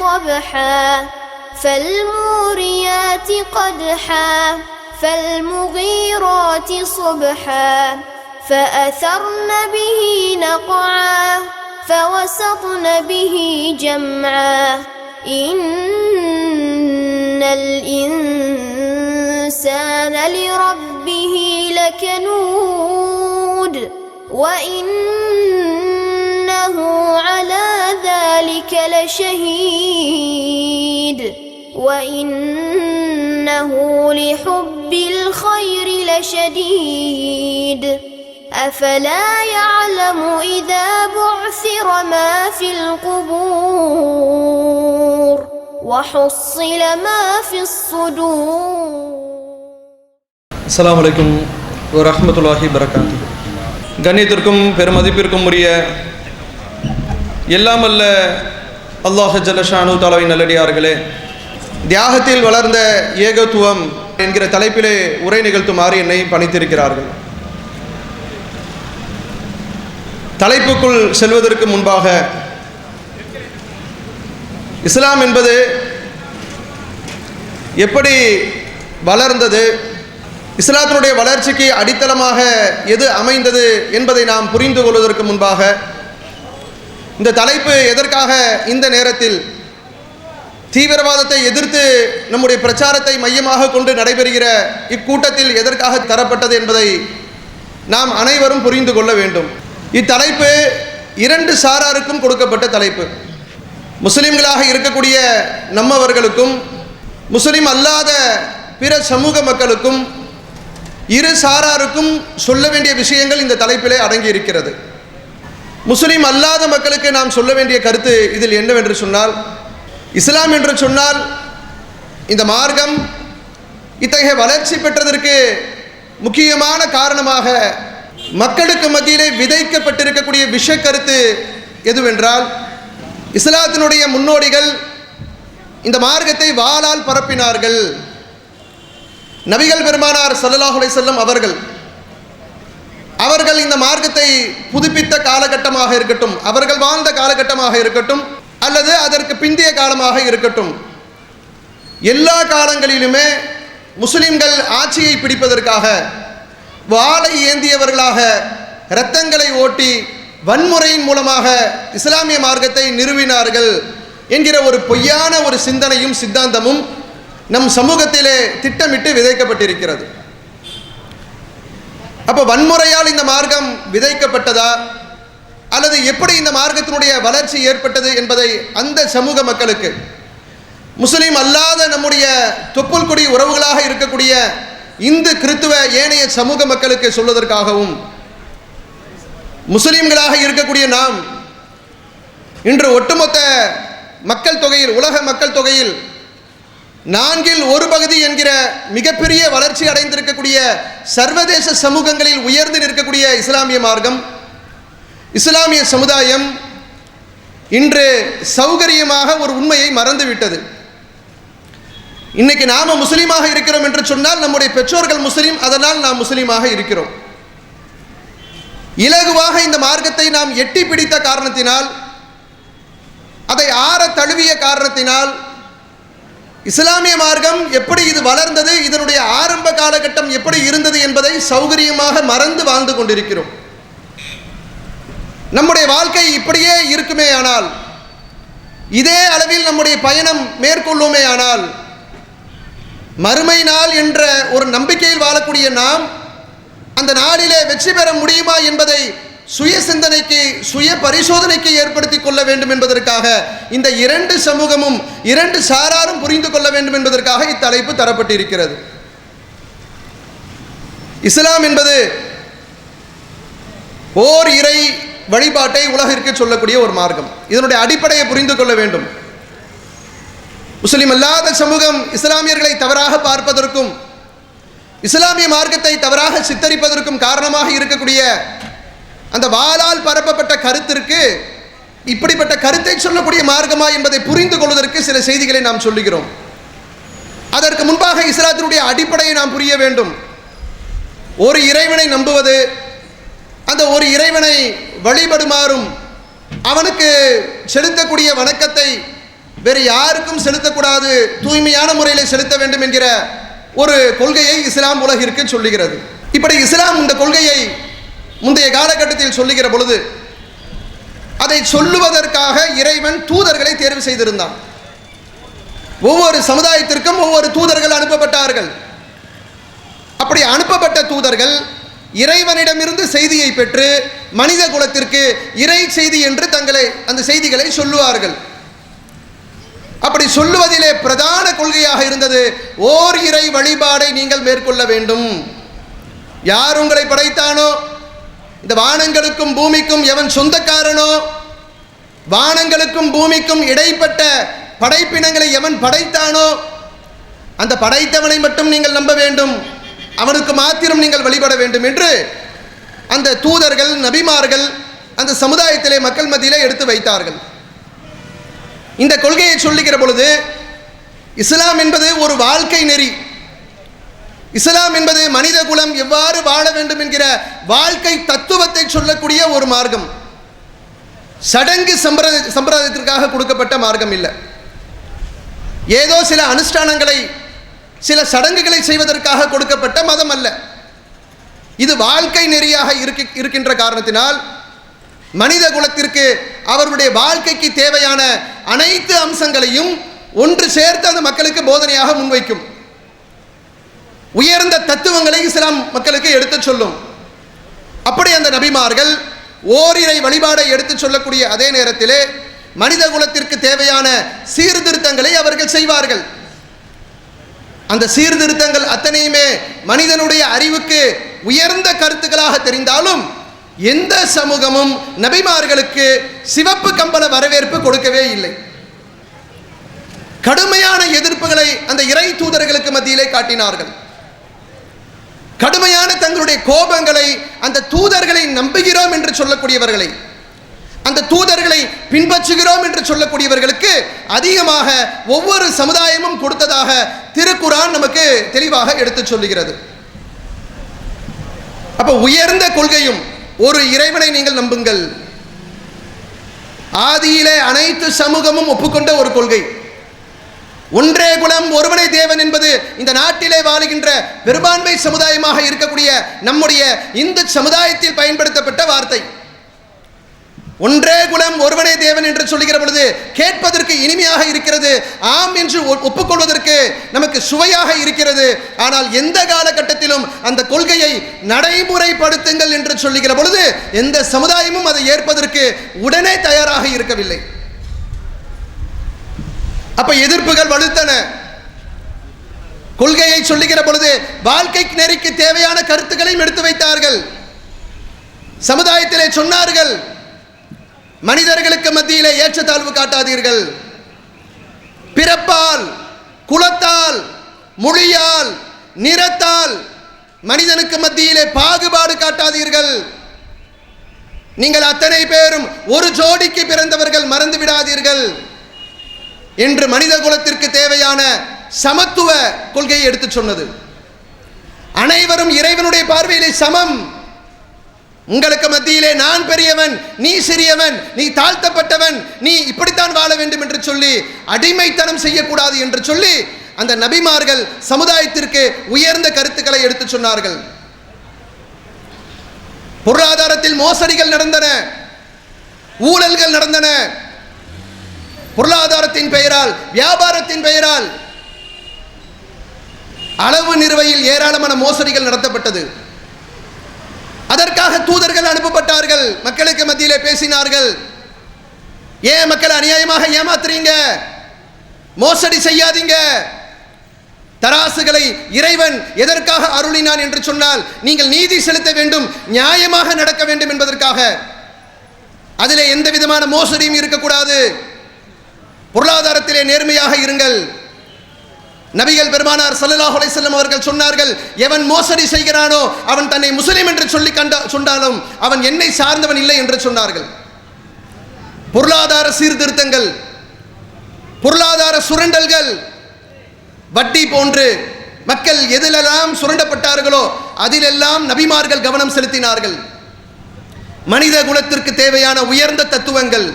قبحا فالموريات قدحا فالمغيرات صبحا فأثرن به نقعا فوسطن به جمعا إن الإنسان لربه لكنود وإنه على ذلك لشهيد وإنه لحب الخير لشديد أفلا يعلم إذا بعثر ما في القبور وحصل ما في الصدور. السلام عليكم ورحمة الله وبركاته. கண்ணியத்திற்கும் பெருமதிப்பிற்கும் உரிய எல்லாம் அல்ல அல்லாஹ் ஜல்ல ஷானு தஆலாவின் நல்லடியார்களே, தியாகத்தில் வளர்ந்த ஏகத்துவம் என்கிற தலைப்பிலே உரை நிகழ்த்துமாறு என்னை பணித்திருக்கிறார்கள். தலைப்புக்குள் செல்வதற்கு முன்பாக இஸ்லாம் என்பது எப்படி வளர்ந்தது, இஸ்லாத்தினுடைய வளர்ச்சிக்கு அடித்தளமாக எது அமைந்தது என்பதை நாம் புரிந்து கொள்வதற்கு முன்பாக இந்த தலைப்பு எதற்காக இந்த நேரத்தில் தீவிரவாதத்தை எதிர்த்து நம்முடைய பிரச்சாரத்தை மையமாக கொண்டு நடைபெறுகிற இக்கூட்டத்தில் எதற்காக தரப்பட்டது என்பதை நாம் அனைவரும் புரிந்து கொள்ள வேண்டும். இத்தலைப்பு இரண்டு சாராருக்கும் கொடுக்கப்பட்ட தலைப்பு. முஸ்லிம்களாக இருக்கக்கூடிய நம்மவர்களுக்கும் முஸ்லிம் அல்லாத பிற சமூக மக்களுக்கும் இரு சாராருக்கும் சொல்ல வேண்டிய விஷயங்கள் இந்த தலைப்பிலே அடங்கி இருக்கிறது. முஸ்லிம் அல்லாத மக்களுக்கு நாம் சொல்ல வேண்டிய கருத்து இதில் என்னவென்று சொன்னால், இஸ்லாம் என்று சொன்னால் இந்த மார்க்கம் இத்தகைய வளர்ச்சி பெற்றதற்கு முக்கியமான காரணமாக மக்களுக்கு மத்தியிலே விதைக்கப்பட்டிருக்கக்கூடிய விஷ கருத்து எதுவென்றால், இஸ்லாத்தினுடைய முன்னோடிகள் இந்த மார்க்கத்தை வாளால் பரப்பினார்கள். நபிகள் பெருமானார் ஸல்லல்லாஹு அலைஹி வஸல்லம் அவர்கள் இந்த மார்க்கத்தை புதுப்பித்த காலகட்டமாக இருக்கட்டும், அவர்கள் வாழ்ந்த காலகட்டமாக இருக்கட்டும், அல்லது அதற்கு பிந்தைய காலமாக இருக்கட்டும், எல்லா காலங்களிலுமே முஸ்லிம்கள் ஆட்சியை பிடிப்பதற்காக வாளை ஏந்தியவர்களாக இரத்தங்களை ஓட்டி வன்முறையின் மூலமாக இஸ்லாமிய மார்க்கத்தை நிறுவினார்கள் என்கிற ஒரு பொய்யான ஒரு சிந்தனையும் சித்தாந்தமும் நம் சமூகத்திலே திட்டமிட்டு விதைக்கப்பட்டிருக்கிறது. அப்போ வன்முறையால் இந்த மார்க்கம் விதைக்கப்பட்டதா அல்லது எப்படி இந்த மார்க்கத்தினுடைய வளர்ச்சி ஏற்பட்டது என்பதை அந்த சமூக மக்களுக்கு, முஸ்லிம் அல்லாத நம்முடைய தொப்புள் கொடி உறவுகளாக இருக்கக்கூடிய இந்து கிறித்துவ ஏனைய சமூக மக்களுக்கு சொல்வதற்காகவும், முஸ்லிம்களாக இருக்கக்கூடிய நாம் இன்று ஒட்டுமொத்த மக்கள் தொகையில், உலக மக்கள் தொகையில் 1/4 என்கிற மிகப்பெரிய வளர்ச்சி அடைந்திருக்கக்கூடிய சர்வதேச சமூகங்களில் உயர்ந்து நிற்கக்கூடிய இஸ்லாமிய மார்க்கம், இஸ்லாமிய சமுதாயம் இன்று சௌகரியமாக ஒரு உண்மையை மறந்துவிட்டது. இன்னைக்கு நாம முஸ்லீமாக இருக்கிறோம் என்று சொன்னால் நம்முடைய பெற்றோர்கள் முஸ்லீம், அதனால் நாம் முஸ்லீமாக இருக்கிறோம். இலகுவாக இந்த மார்க்கத்தை நாம் எட்டி பிடித்த காரணத்தினால், அதை ஆற தழுவிய காரணத்தினால், இஸ்லாமிய மார்க்கம் எப்படி இது வளர்ந்தது, இதனுடைய ஆரம்ப காலகட்டம் எப்படி இருந்தது என்பதை சௌகரியமாக மறந்து வாழ்ந்து கொண்டிருக்கிறோம். நம்முடைய வாழ்க்கை இப்படியே இருக்குமே ஆனால், இதே அளவில் நம்முடைய பயணம் மேற்கொள்ளுமே ஆனால், மறுமை நாள் என்ற ஒரு நம்பிக்கையில் வாழக்கூடிய நாம் அந்த நாளிலே வெற்றி பெற முடியுமா என்பதை சுய சிந்தனைக்கு, சுய பரிசோதனைக்கு ஏற்படுத்திக் கொள்ள வேண்டும் என்பதற்காக, இந்த இரண்டு சமூகமும் இரண்டு சாராரும் புரிந்து கொள்ள வேண்டும் என்பதற்காக இத்தலைப்பு தரப்பட்டிருக்கிறது. இஸ்லாம் என்பது ஓர் இறை வழிபாட்டை உலகிற்கு சொல்லக்கூடிய ஒரு மார்க்கம். இதனுடைய அடிப்படையை புரிந்து கொள்ள வேண்டும். முஸ்லிம் அல்லாத சமூகம் இஸ்லாமியர்களை தவறாக பார்ப்பதற்கும் இஸ்லாமிய மார்க்கத்தை தவறாக சித்தரிப்பதற்கும் காரணமாக இருக்கக்கூடிய அந்த வாளால் பரப்பப்பட்ட கருத்திற்கு இப்படிப்பட்ட கருத்தை சொல்லக்கூடிய மார்க்கமா என்பதை புரிந்து கொள்வதற்கு சில செய்திகளை நாம் சொல்லுகிறோம். அதற்கு முன்பாக இஸ்லாத்தினுடைய அடிப்படையை நாம் புரிய வேண்டும். ஒரு இறைவனை நம்புவது, அந்த ஒரு இறைவனை வழிபடுமாறும் அவனுக்கு செலுத்தக்கூடிய வணக்கத்தை வேறு யாருக்கும் செலுத்தக்கூடாது, தூய்மையான முறையில் செலுத்த வேண்டும் என்கிற ஒரு கொள்கையை இஸ்லாம் உலகிற்கு சொல்லுகிறது. இப்படி இஸ்லாம் இந்த கொள்கையை முந்தைய காலகட்டத்தில் சொல்லுகிற பொழுது அதை சொல்லுவதற்காக இறைவன் தூதர்களை தேர்வு செய்திருந்தான். ஒவ்வொரு சமுதாயத்திற்கும் ஒவ்வொரு தூதர்கள் அனுப்பப்பட்டார்கள். அப்படி அனுப்பப்பட்ட தூதர்கள் இறைவனிடமிருந்து செய்தியை பெற்று மனித குலத்திற்கு இறை செய்தி என்று தங்களை அந்த செய்திகளை சொல்லுவார்கள். அப்படி சொல்லுவதிலே பிரதான கொள்கையாக இருந்தது, ஓர் இறை வழிபாடை நீங்கள் மேற்கொள்ள வேண்டும். யார் உங்களை படைத்தானோ, இந்த வானங்களுக்கும் பூமிக்கும் எவன் சொந்தக்காரனோ, வானங்களுக்கும் பூமிக்கும் இடைப்பட்ட படைப்பினங்களை எவன் படைத்தானோ அந்த படைத்தவனை மட்டும் நீங்கள் நம்ப வேண்டும், அவனுக்கு மாத்திரம் நீங்கள் வழிபட வேண்டும் என்று அந்த தூதர்கள் நபிமார்கள் அந்த சமுதாயத்திலே மக்கள் மத்தியிலே எடுத்து வைத்தார்கள். இந்த கொள்கையை சொல்லுகிற பொழுது இஸ்லாம் என்பது ஒரு வாழ்க்கை நெறி, இஸ்லாம் என்பது மனித குலம் எவ்வாறு வாழ வேண்டும் என்கிற வாழ்க்கை தத்துவத்தை சொல்லக்கூடிய ஒரு மார்க்கம். சடங்கு சம்பிரதாயத்திற்காக கொடுக்கப்பட்ட மார்க்கம் இல்லை. ஏதோ சில அனுஷ்டானங்களை சில சடங்குகளை செய்வதற்காக கொடுக்கப்பட்ட மதம் அல்ல. இது வாழ்க்கை நெறியாக இருக்கின்ற காரணத்தினால் மனித குலத்திற்கு அவருடைய வாழ்க்கைக்கு தேவையான அனைத்து அம்சங்களையும் ஒன்று சேர்த்து அந்த மக்களுக்கு போதனையாக முன்வைக்கும். உயர்ந்த தத்துவங்களை இஸ்லாம் மக்களுக்கு எடுத்து சொல்லும். அப்படி அந்த நபிமார்கள் ஓரிரை வழிபாடை எடுத்து சொல்லக்கூடிய அதே நேரத்திலே மனித குலத்திற்கு தேவையான சீர்திருத்தங்களை அவர்கள் செய்வார்கள். அந்த சீர்திருத்தங்கள் அத்தனையுமே மனிதனுடைய அறிவுக்கு உயர்ந்த கருத்துக்களாக தெரிந்தாலும் எந்த சமூகமும் நபிமார்களுக்கு சிவப்பு கம்பள வரவேற்பு கொடுக்கவே இல்லை. கடுமையான எதிர்ப்புகளை அந்த இறை தூதர்களுக்கு மத்தியிலே காட்டினார்கள். கடுமையான தங்களுடைய கோபங்களை அந்த தூதர்களை நம்புகிறோம் என்று சொல்லக்கூடியவர்களை, அந்த தூதர்களை பின்பற்றுகிறோம் என்று சொல்லக்கூடியவர்களுக்கு அதிகமாக ஒவ்வொரு சமுதாயமும் கொடுத்ததாக திருக்குர்ஆன் நமக்கு தெளிவாக எடுத்து சொல்லுகிறது. அப்ப உயர்ந்த கொள்கையும் ஒரு இறைவனை நீங்கள் நம்புங்கள், ஆதியிலே அனைத்து சமூகமும் ஒப்புக்கொண்ட ஒரு கொள்கை. ஒன்றே குலம் ஒருவனே தேவன் என்பது இந்த நாட்டிலே வாழுகின்ற பெரும்பான்மை சமுதாயமாக இருக்கக்கூடிய நம்முடைய இந்து சமுதாயத்தில் பயன்படுத்தப்பட்ட வார்த்தை. ஒன்றே குலம் ஒருவனே தேவன் என்று சொல்லுகிற பொழுது கேட்பதற்கு இனிமையாக இருக்கிறது, ஆம் என்று ஒப்புக்கொள்வதற்கு நமக்கு சுவையாக இருக்கிறது. ஆனால் எந்த காலகட்டத்திலும் அந்த கொள்கையை நடைமுறைப்படுத்துங்கள் என்று சொல்லுகிற பொழுது எந்த சமுதாயமும் அதை ஏற்பதற்கு உடனே தயாராக இருக்கவில்லை. அப்ப எதிர்ப்புகள் வலுத்தன. கொள்கையை சொல்லுகிற பொழுது வாழ்க்கை நெறிக்கு தேவையான கருத்துக்களையும் எடுத்து வைத்தார்கள். சமுதாயத்திலே சொன்னார்கள், மனிதர்களுக்கு மத்தியிலே ஏற்றத்தாழ்வு காட்டாதீர்கள், பிறப்பால், குலத்தால், மொழியால், நிறத்தால் மனிதனுக்கு மத்தியிலே பாகுபாடு காட்டாதீர்கள், நீங்கள் அத்தனை பேரும் ஒரு ஜோடிக்கு பிறந்தவர்கள், மறந்து விடாதீர்கள் என்று மனித குலத்திற்கு தேவையான சமத்துவ கொள்கையை எடுத்து சொன்னது. அனைவரும் இறைவனுடைய பார்வையிலே சமம், உங்களுக்கு மத்தியிலே நான் பெரியவன், நீ சிறியவன், நீ தாழ்த்தப்பட்டவன், நீ இப்படித்தான் வாழ வேண்டும் என்று சொல்லி அடிமைத்தனம் செய்யக்கூடாது என்று சொல்லி அந்த நபிமார்கள் சமுதாயத்திற்கு உயர்ந்த கருத்துக்களை எடுத்து சொன்னார்கள். பொருளாதாரத்தில் மோசடிகள் நடந்தன, ஊழல்கள் நடந்தன. பொருளாதாரத்தின் பெயரால், வியாபாரத்தின் பெயரால் அளவு நிறுவையில் ஏராளமான மோசடிகள் நடத்தப்பட்டது. அதற்காக தூதர்கள் அனுப்பப்பட்டார்கள், மக்களுக்கு மத்தியிலே பேசினார்கள். ஏன் மக்களை அநியாயமாக ஏமாத்துறீங்க, மோசடி செய்யாதீங்க. தராசுகளை இறைவன் எதற்காக அருளினான் என்று சொன்னால் நீங்கள் நீதி செலுத்த வேண்டும், நியாயமாக நடக்க வேண்டும் என்பதற்காக. அதிலே எந்த விதமான மோசடியும் இருக்கக்கூடாது. பொருளாதாரத்திலே நேர்மையாக இருங்கள். நபிகள் பெருமானார் ஸல்லல்லாஹு அலைஹி வஸல்லம் அவர்கள் சொன்னார்கள், எவன் மோசடி செய்கிறானோ அவன் தன்னை முஸ்லிம் என்று சொல்லி சொன்னாலும் அவன் என்னை சார்ந்தவன் இல்லை என்று சொன்னார்கள். பொருளாதார சீர்திருத்தங்கள், பொருளாதார சுரண்டல்கள், வட்டி போன்று மக்கள் எதிலெல்லாம் சுரண்டப்பட்டார்களோ அதிலெல்லாம் நபிமார்கள் கவனம் செலுத்தினார்கள். மனித குலத்திற்கு தேவையான உயர்ந்த தத்துவங்கள்,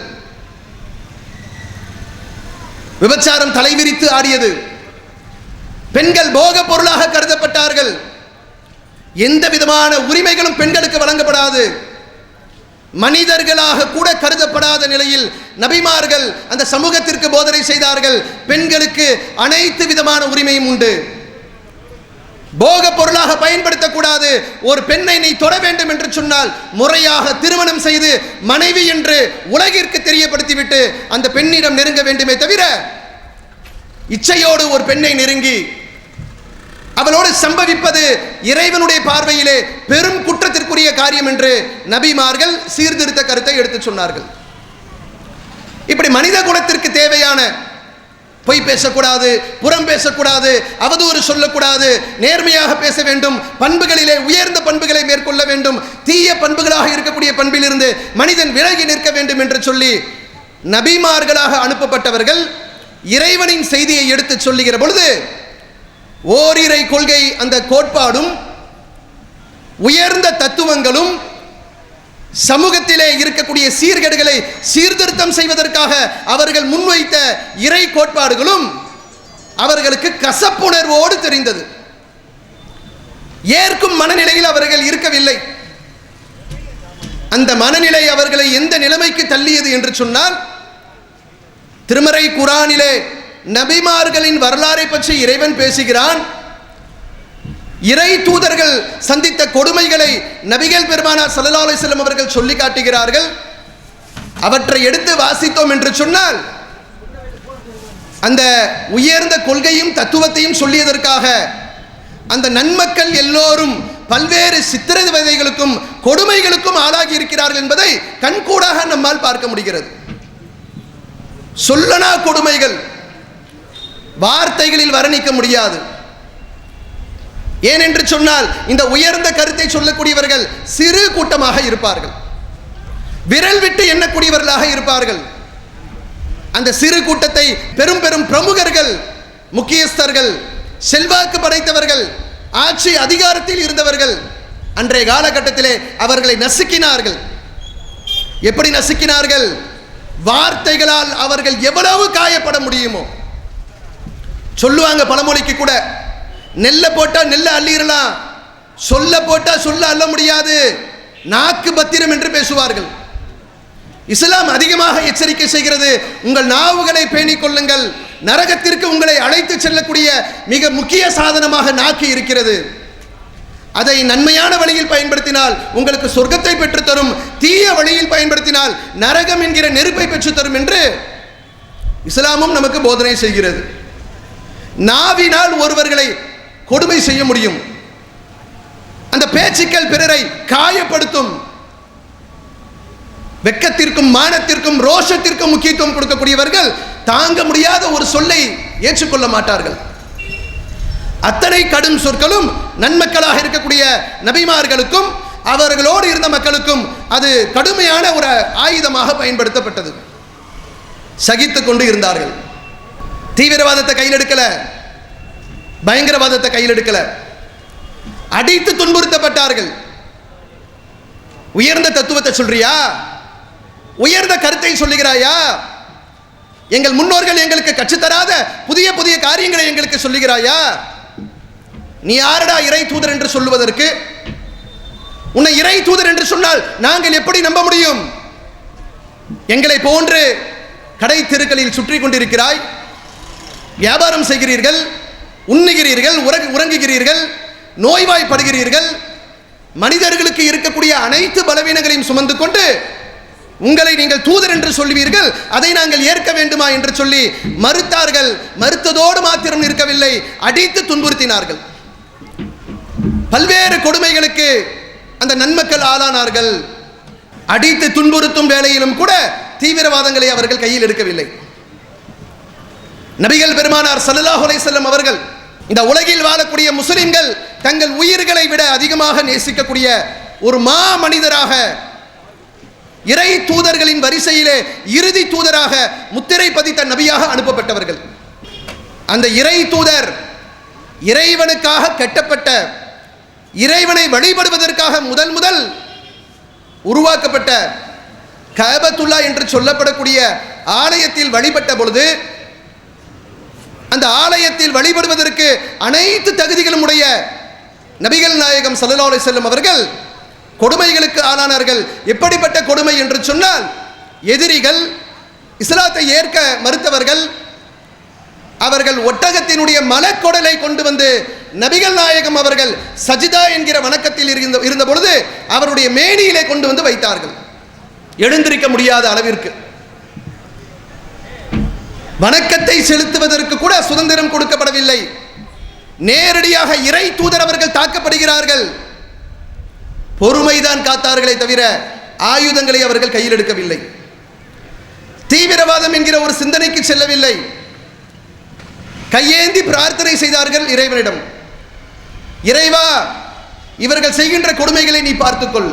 விபச்சாரம் தலைவிரித்து ஆடியது. பெண்கள் போக பொருளாக கருதப்பட்டார்கள். எந்த விதமான உரிமைகளும் பெண்களுக்கு வழங்கப்படாது. மனிதர்களாக கூட கருதப்படாத நிலையில் நபிமார்கள் அந்த சமூகத்திற்கு போதனை செய்தார்கள். பெண்களுக்கு அனைத்து விதமான உரிமையும் உண்டு. போக பொருளாக பயன்படுத்தக்கூடாது. ஒரு பெண்ணை நீ தொட வேண்டும் என்று சொன்னால் முறையாக திருமணம் செய்து மனைவி என்று உலகிற்கு தெரியப்படுத்திவிட்டு அந்த பெண்ணிடம் நெருங்க வேண்டுமே தவிர இச்சையோடு ஒரு பெண்ணை நெருங்கி அவளோடு சம்பவிப்பது இறைவனுடைய பார்வையிலே பெரும் குற்றத்திற்குரிய காரியம் என்று நபிமார்கள் சீர்திருத்த கருத்தை எடுத்துச் சொன்னார்கள். இப்படி மனித குலத்திற்கு தேவையான பொய் பேசக்கூடாது, புறம் பேசக்கூடாது, அவதூறு சொல்லக்கூடாது, நேர்மையாக பேச வேண்டும், பண்புகளிலே உயர்ந்த பண்புகளை மேற்கொள்ள வேண்டும், தீய பண்புகளாக இருக்கக்கூடிய பண்பிலிருந்து மனிதன் விலகி நிற்க வேண்டும் என்று சொல்லி நபிமார்களாக அனுப்பப்பட்டவர்கள் இறைவனின் செய்தியை எடுத்து சொல்லுகிற பொழுது ஓரிரை கொள்கை அந்த கோட்பாடும் உயர்ந்த தத்துவங்களும் சமூகத்திலே இருக்கக்கூடிய சீர்கேடுகளை சீர்திருத்தம் செய்வதற்காக அவர்கள் முன்வைத்த இறை கோட்பாடுகளும் அவர்களுக்கு கசப்புணர்வோடு தெரிந்தது. ஏற்கும் மனநிலையில் அவர்கள் இருக்கவில்லை. அந்த மனநிலை அவர்களை எந்த நிலைமைக்கு தள்ளியது என்று சொன்னால், திருமறை குர்ஆனிலே நபிமார்களின் வரலாறை பற்றி இறைவன் பேசுகிறான். இறை தூதர்கள் சந்தித்த கொடுமைகளை நபிகள் பெருமானார் ஸல்லல்லாஹு அலைஹி வஸல்லம் அவர்கள் சொல்லி காட்டுகிறார்கள். அவற்றை எடுத்து வாசித்தோம் என்று சொன்னால் அந்த உயர்ந்த கொள்கையும் தத்துவத்தையும் சொல்லியதற்காக அந்த நன்மக்கள் எல்லோரும் பல்வேறு சித்திரவதைகளுக்கும் கொடுமைகளுக்கும் ஆளாகி இருக்கிறார்கள் என்பதை கண்கூடாக நம்மால் பார்க்க முடிகிறது. சொல்லனா கொடுமைகள் வார்த்தைகளில் வர்ணிக்க முடியாது. ஏனென்று சொன்னால் இந்த உயர்ந்த கருத்தை சொல்லக்கூடியவர்கள் சிறு கூட்டமாக இருப்பார்கள், விரல் விட்டு எண்ணக்கூடியவர்களாக இருப்பார்கள். அந்த சிறு கூட்டத்தை பெரும் பெரும் பிரமுகர்கள், முக்கியஸ்தர்கள், செல்வாக்கு படைத்தவர்கள், ஆட்சி அதிகாரத்தில் இருந்தவர்கள் அன்றைய காலகட்டத்திலே அவர்களை நசுக்கினார்கள். எப்படி நசுக்கினார்கள்? வார்த்தைகளால் அவர்கள் எவ்வளவு காயப்பட முடியுமோ. சொல்லுவாங்க பழமொழிக்கு கூட, நெல்லை போட்டா நெல்லை அள்ளிடலாம், சொல்ல போட்டா சொல்ல அள்ள முடியாது, நாக்கு பத்திரம் என்று பேசுவார்கள். இஸ்லாம் அதிகமாக எச்சரிக்கை செய்கிறது, உங்கள் நாவுகளை பேணிக் கொள்ளுங்கள், நரகத்திற்கு உங்களை அழைத்து செல்லக்கூடிய மிக முக்கிய சாதனமாக நாக்கு இருக்கிறது. அதை நன்மையான வழியில் பயன்படுத்தினால் உங்களுக்கு சொர்க்கத்தை பெற்றுத்தரும், தீய வழியில் பயன்படுத்தினால் நரகம் என்கிற நெருப்பை பெற்றுத்தரும் என்று இஸ்லாமும் நமக்கு போதனை செய்கிறது. நாவினால் ஒருவர்களை கொடுமை செய்ய முடியும். அந்த பேச்சுக்கள் பிறரை காயப்படுத்தும். வெட்கத்திற்கும் மானத்திற்கும் ரோஷத்திற்கும் முக்கியத்துவம் கொடுக்கக்கூடியவர்கள் தாங்க முடியாத ஒரு சொல்லை ஏற்றுக்கொள்ள மாட்டார்கள். அத்தனை கடும் சொற்களும் நன்மக்களாக இருக்கக்கூடிய நபிமார்களுக்கும் அவர்களோடு இருந்த மக்களுக்கும் அது கடுமையான ஒரு ஆயுதமாக பயன்படுத்தப்பட்டது. சகித்துக் கொண்டு இருந்தார்கள். தீவிரவாதத்தை கையில் எடுக்கல, பயங்கரவாதத்தை கையில் எடுக்கல, அடித்து துன்புறுத்தப்பட்டார்கள். உயர்ந்த தத்துவத்தை சொல்றியா, உயர்ந்த கருத்தை சொல்லுகிறாயா, எங்கள் முன்னோர்கள் எங்களுக்கு கற்றுத்தராத புதிய புதிய காரியங்களை எங்களுக்கு சொல்லுகிறாயா, நீ யாரடா இறை தூதர் என்று சொல்லுவதற்கு? உன்னை இறை தூதர் என்று சொன்னால் நாங்கள் எப்படி நம்ப முடியும்? எங்களை போன்று கடை தெருக்களில் சுற்றி கொண்டிருக்கிறாய், வியாபாரம் செய்கிறீர்கள், உண்ணுகிறீர்கள், உறங்குகிறீர்கள், நோய்வாய்ப்படுகிறீர்கள், மனிதர்களுக்கு இருக்கக்கூடிய அனைத்து பலவீனங்களையும் சுமந்து கொண்டு உங்களை நீங்கள் தூதர் என்று சொல்லுவீர்கள், அதை நாங்கள் ஏற்க வேண்டுமா என்று சொல்லி மறுத்தார்கள். மறுத்ததோடு மாத்திரம் இருக்கவில்லை, அடித்து துன்புறுத்தினார்கள். பல்வேறு கொடுமைகளுக்கு அந்த நன்மக்கள் ஆளானார்கள். அடித்து துன்புறுத்தும் வேளையிலும் கூட தீவிரவாதங்களை அவர்கள் கையில் எடுக்கவில்லை. நபிகள் பெருமானார் ஸல்லல்லாஹு அலைஹி வஸல்லம் அவர்கள் இந்த உலகில் வாழக்கூடிய முஸ்லிம்கள் தங்கள் உயிர்களை விட அதிகமாக நேசிக்கக்கூடிய ஒரு மா மனிதராக, இறை தூதர்களின் வரிசையிலே இறுதி தூதராக முத்திரை பதித்த நபியாக அனுப்பப்பட்டவர்கள். அந்த இறை தூதர் இறைவனுக்காக கட்டப்பட்ட, இறைவனை வழிபடுவதற்காக முதல் உருவாக்கப்பட்ட கஅபத்துல்லா என்று சொல்லப்படக்கூடிய ஆலயத்தில் வழிபட்ட பொழுது அந்த ஆலயத்தில் வழிபடுவதற்கு அனைத்து தகுதிகளும் உடைய நபிகள் நாயகம் ஸல்லல்லாஹு அலைஹி வஸல்லம் அவர்கள் கொடுமைகளுக்கு ஆளானார்கள். எப்படிப்பட்ட கொடுமை என்று சொன்னால், எதிரிகள், இஸ்லாத்தை ஏற்க மறுத்தவர்கள், அவர்கள் ஒட்டகத்தினுடைய மலக்குடலை கொண்டு வந்து நபிகள் நாயகம் அவர்கள் சஜிதா என்கிற வணக்கத்தில் இருந்த பொழுது அவருடைய மேனியிலே கொண்டு வந்து வைத்தார்கள். எழுந்திருக்க முடியாத அளவிற்கு வணக்கத்தை செலுத்துவதற்கு கூட சுதந்திரம் கொடுக்கப்படவில்லை. நேரடியாக இறை தூதர் அவர்கள் தாக்கப்படுகிறார்கள். பொறுமைதான் காத்தார்களே தவிர ஆயுதங்களை அவர்கள் கையில் எடுக்கவில்லை. தீவிரவாதம் என்கிற ஒரு சிந்தனைக்கு செல்லவில்லை. கையேந்தி பிரார்த்தனை செய்தார்கள் இறைவனிடம், இறைவா, இவர்கள் செய்கின்ற கொடுமைகளை நீ பார்த்துக்கொள்.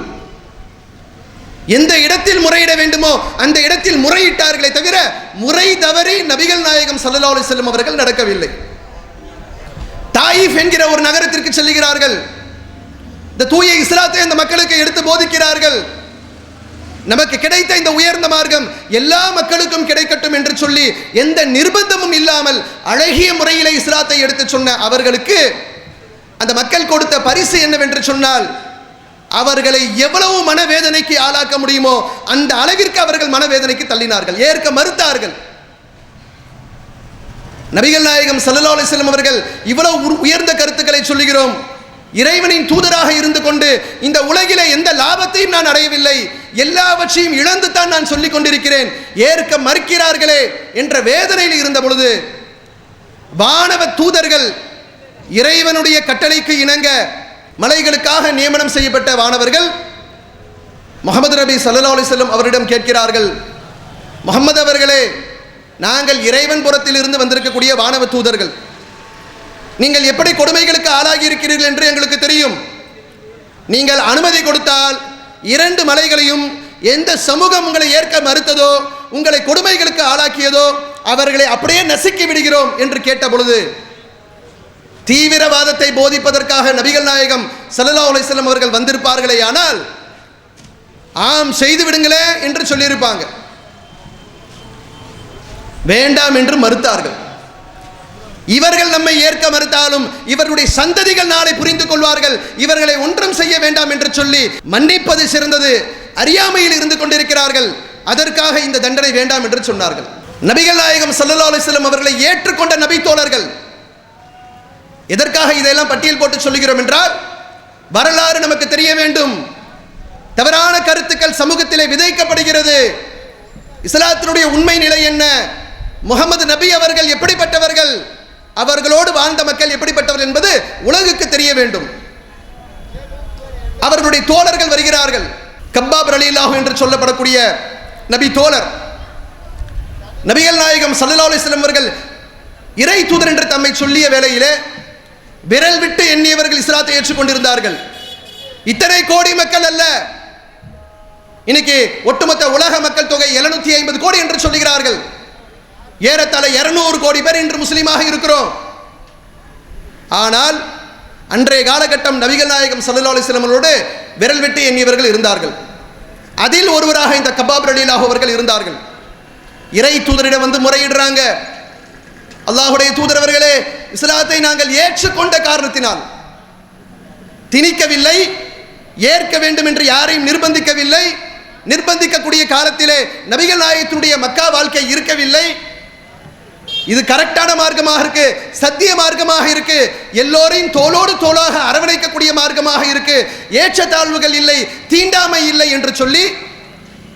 எந்த இடத்தில் முறையிட வேண்டுமோ அந்த இடத்தில் முறையிட்டார்களே தவிர முறை தவறி நபிகள் நாயகம் ஸல்லல்லாஹு அலைஹி வஸல்லம் அவர்கள் நடக்கவில்லை. தாயிஃப் என்கிற ஒரு நகரத்திற்கு செல்கிறார்கள். இந்த தூய இஸ்லாத்தை அந்த மக்களுக்கு எடுத்து போதிக்கிறார்கள். நமக்கு கிடைத்த இந்த உயர்ந்த மார்க்கம் எல்லா மக்களுக்கும் கிடைக்கட்டும் என்று சொல்லி எந்த நிர்பந்தமும் இல்லாமல் அழகிய முறையிலே இஸ்லாத்தை எடுத்து சொன்ன அவர்களுக்கு அந்த மக்கள் கொடுத்த பரிசு என்னவென்று சொன்னால், அவர்களை எவ்வளவு மனவேதனைக்கு ஆளாக்க முடியுமோ அந்த அளவிற்கு அவர்கள் மனவேதனைக்கு தள்ளினார்கள், ஏற்க மறுத்தார்கள். நபிகள் நாயகம் ஸல்லல்லாஹு அலைஹி வஸல்லம் அவர்கள் இவ்வளவு உயர்ந்த கருத்துக்களை சொல்லுகிறோம். இறைவனின் தூதராக இருந்து கொண்டு இந்த உலகிலே எந்த லாபத்தையும் நான் அடையவில்லை, எல்லாவற்றையும் இழந்து தான் நான் சொல்லிக் கொண்டிருக்கிறேன், ஏற்க மறுக்கிறார்களே என்ற வேதனையில் இருந்த பொழுது வானவ தூதர்கள் இறைவனுடைய கட்டளைக்கு இணங்க மலைகளுக்காக நியமனம் செய்யப்பட்ட வானவர்கள் முஹம்மது நபி ஸல்லல்லாஹு அலைஹி வஸல்லம் அவரிடம் கேட்கிறார்கள், முஹம்மது அவர்களே, நாங்கள் இறைவன் புறத்தில் இருந்து வந்திருக்கக்கூடிய வானவ தூதர்கள், நீங்கள் எப்படி கொடுமைகளுக்கு ஆளாகி இருக்கிறீர்கள் என்று எங்களுக்கு தெரியும். நீங்கள் அனுமதி கொடுத்தால் 2 மலைகளையும் எந்த சமூகம் உங்களை ஏற்க மறுத்ததோ, உங்களை கொடுமைகளுக்கு ஆளாக்கியதோ அவர்களை அப்படியே நசுக்கி விடுகிறோம் என்று கேட்ட பொழுது, தீவிரவாதத்தை போதிப்பதற்காக நபிகள் நாயகம் ஸல்லல்லாஹு அலைஹி வஸல்லம் அவர்கள் வந்திருப்பார்களே ஆனால் ஆம் செய்து விடுங்களே என்று சொல்லியிருப்பாங்க. வேண்டாம் என்று மறுத்தார்கள். இவர்கள் நம்மை ஏற்க மறுத்தாலும் இவர்களுடைய சந்ததிகள் நாளை புரிந்து கொள்வார்கள், இவர்களை ஒன்றும் செய்ய வேண்டாம் என்று சொல்லி மன்னிப்பது சிறந்தது. அறியாமையில் இருந்து கொண்டிருக்கிறார்கள், அதற்காக இந்த தண்டனை வேண்டாம் என்று சொன்னார்கள். நபிகள் நாயகம் ஸல்லல்லாஹு அலைஹி வஸல்லம் அவர்களை ஏற்றுக்கொண்ட நபி தோழர்கள். எதற்காக இதையெல்லாம் பட்டியல் போட்டு சொல்லுகிறோம் என்றால், வரலாறு நமக்கு தெரிய வேண்டும். தவறான கருத்துக்கள் சமூகத்திலே விதைக்கப்படுகிறது. இஸ்லாத்தினுடைய உண்மை நிலை என்ன, முஹம்மது நபி அவர்கள் எப்படிப்பட்டவர்கள், அவர்களோடு வாழ்ந்த மக்கள் எப்படிப்பட்டவர்கள் என்பது உலகுக்கு தெரிய வேண்டும். அவர்களுடைய தோழர்கள் வருகிறார்கள். கப்பாப் ரலியல்லாஹு என்று சொல்லப்படக்கூடிய நபி தோழர், நபிகள் நாயகம் ஸல்லல்லாஹு அலைஹி வஸல்லம் அவர்கள் இறை தூதர் என்று தம்மை சொல்லிய வேளையிலே விரல் விட்டு எண்ணியவர்கள் இஸ்லாத்தை ஏற்றுக்கொண்டிருந்தார்கள். இத்தனை கோடி மக்கள் அல்ல, இன்னைக்கு ஒட்டுமொத்த உலக மக்கள் தொகை 750 கோடி என்று சொல்லுகிறார்கள். ஏறத்தாழ 200 கோடி பேர் இன்று முஸ்லீமாக இருக்கிறோம். ஆனால் அன்றைய காலகட்டம் நபிகள் நாயகம் ஸல்லல்லாஹு அலைஹி வஸல்லம் அவர்களோடு விரல் விட்டு எண்ணியவர்கள் இருந்தார்கள். அதில் ஒருவராக இந்த கப்பாப் ரலியல்லாஹு அவர்கள் இருந்தார்கள். இறை தூதரிடம் வந்து முறையிடுறாங்க, அல்லாஹ்வுடைய தூதர் அவர்களே, இஸ்லாத்தை நாங்கள் ஏற்றுக்கொண்ட காரணத்தினால் திணிக்கவில்லை, ஏற்க வேண்டும் என்று யாரையும் நிர்பந்திக்கவில்லை, நிர்பந்திக்கக்கூடிய காலத்திலே நபிகள் நாயகத்தினுடைய மக்கா வாழ்க்கை இருக்கவில்லை. இது கரெக்டான மார்க்கமாக இருக்கு, சத்திய மார்க்கமாக இருக்கு, எல்லோரையும் தோளோடு தோளாக அரவணைக்கக்கூடிய மார்க்கமாக இருக்கு, ஏற்றத்தாழ்வுகள் இல்லை, தீண்டாமை இல்லை என்று சொல்லி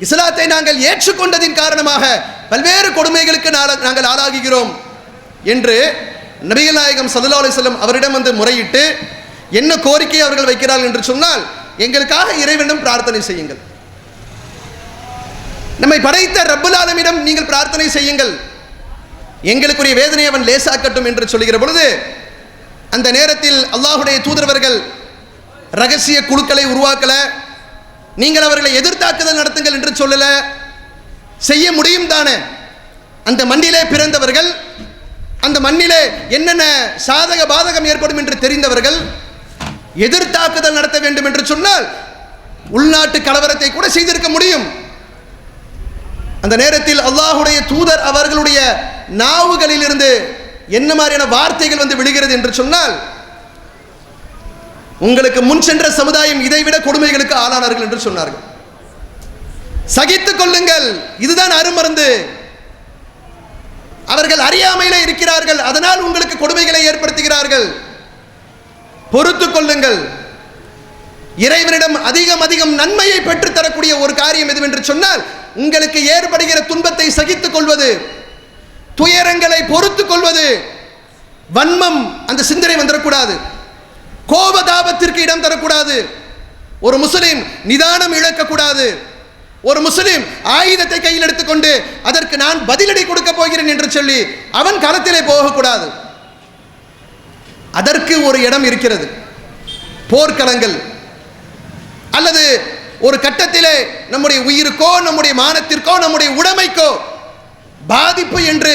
இஸ்லாத்தை நாங்கள் ஏற்றுக்கொண்டதின் காரணமாக பல்வேறு கொடுமைகளுக்கு நாங்கள் ஆளாகிறோம் என்று நபிகள் நாயகம் ஸல்லல்லாஹு அலைஹி வஸல்லம் அவரிடம் வந்து முறையிட்டு என்ன கோரிக்கை அவர்கள் வைக்கிறார்கள் என்று சொன்னால், எங்களுக்காக இறைவனிடம் பிரார்த்தனை செய்யுங்கள், நம்மை படைத்த ரப்புல் ஆலமீனிடம் நீங்கள் பிரார்த்தனை செய்யுங்கள், எங்களுக்குரிய வேதனை அவன் லேசாக்கட்டும் என்று சொல்லுகிற பொழுது, அந்த நேரத்தில் அல்லாஹ்வுடைய தூதரவர்கள் ரகசிய குழுக்களை உருவாக்கல, நீங்கள் அவர்களை எதிர்த்தாக்குதல் நடத்துங்கள் என்று சொல்லல, செய்ய முடியும் தானே. அந்த மண்ணிலே பிறந்தவர்கள், அந்த மண்ணிலே என்னென்ன சாதக பாதகம் ஏற்படும் என்று தெரிந்தவர்கள் எதிர்த்தாக்குதல் நடத்த வேண்டும் என்று சொன்னால் உள்நாட்டு கலவரத்தை கூட செய்திருக்க முடியும். அந்த நேரத்தில் அல்லாஹ்வுடைய தூதர் அவர்களுடைய நாவுகளில் இருந்து என்ன மாதிரியான வார்த்தைகள் வந்து விழுகிறது என்று சொன்னால், உங்களுக்கு முன் சென்ற சமுதாயம் இதைவிட கொடுமைகளுக்கு ஆளானார்கள் என்று சொன்னார்கள். சகித்துக் கொள்ளுங்கள், இதுதான் அருமருந்து. அவர்கள் அறியாமையிலே இருக்கிறார்கள், அதனால் உங்களுக்கு கொடுமைகளை ஏற்படுத்துகிறார்கள், பொறுத்துக் கொள்ளுங்கள். இறைவனிடம் அதிகம் அதிகம் நன்மையை பெற்றுத் தரக்கூடிய ஒரு காரியம் எதுவென்று சொன்னால், உங்களுக்கு ஏற்படுகிற துன்பத்தை சகித்துக் கொள்வது, துயரங்களை பொறுத்துக் கொள்வது. வன்மம் அந்த சிந்தனை வந்துடக்கூடாது, கோபதாபத்திற்கு இடம் தரக்கூடாது. ஒரு முஸ்லிம் நிதானம் இழக்கக்கூடாது. ஒரு முஸ்லிம் ஆயுதத்தை கையில் எடுத்துக்கொண்டு அதற்கு நான் பதிலடி கொடுக்க போகிறேன் என்று சொல்லி அவன் களத்திலே போகக்கூடாது. அதற்கு ஒரு இடம் இருக்கிறது. போர்க்களங்கள் அல்லது ஒரு கட்டத்திலே நம்முடைய உயிருக்கோ நம்முடைய மானத்திற்கோ நம்முடைய உடைமைக்கோ பாதிப்பு என்று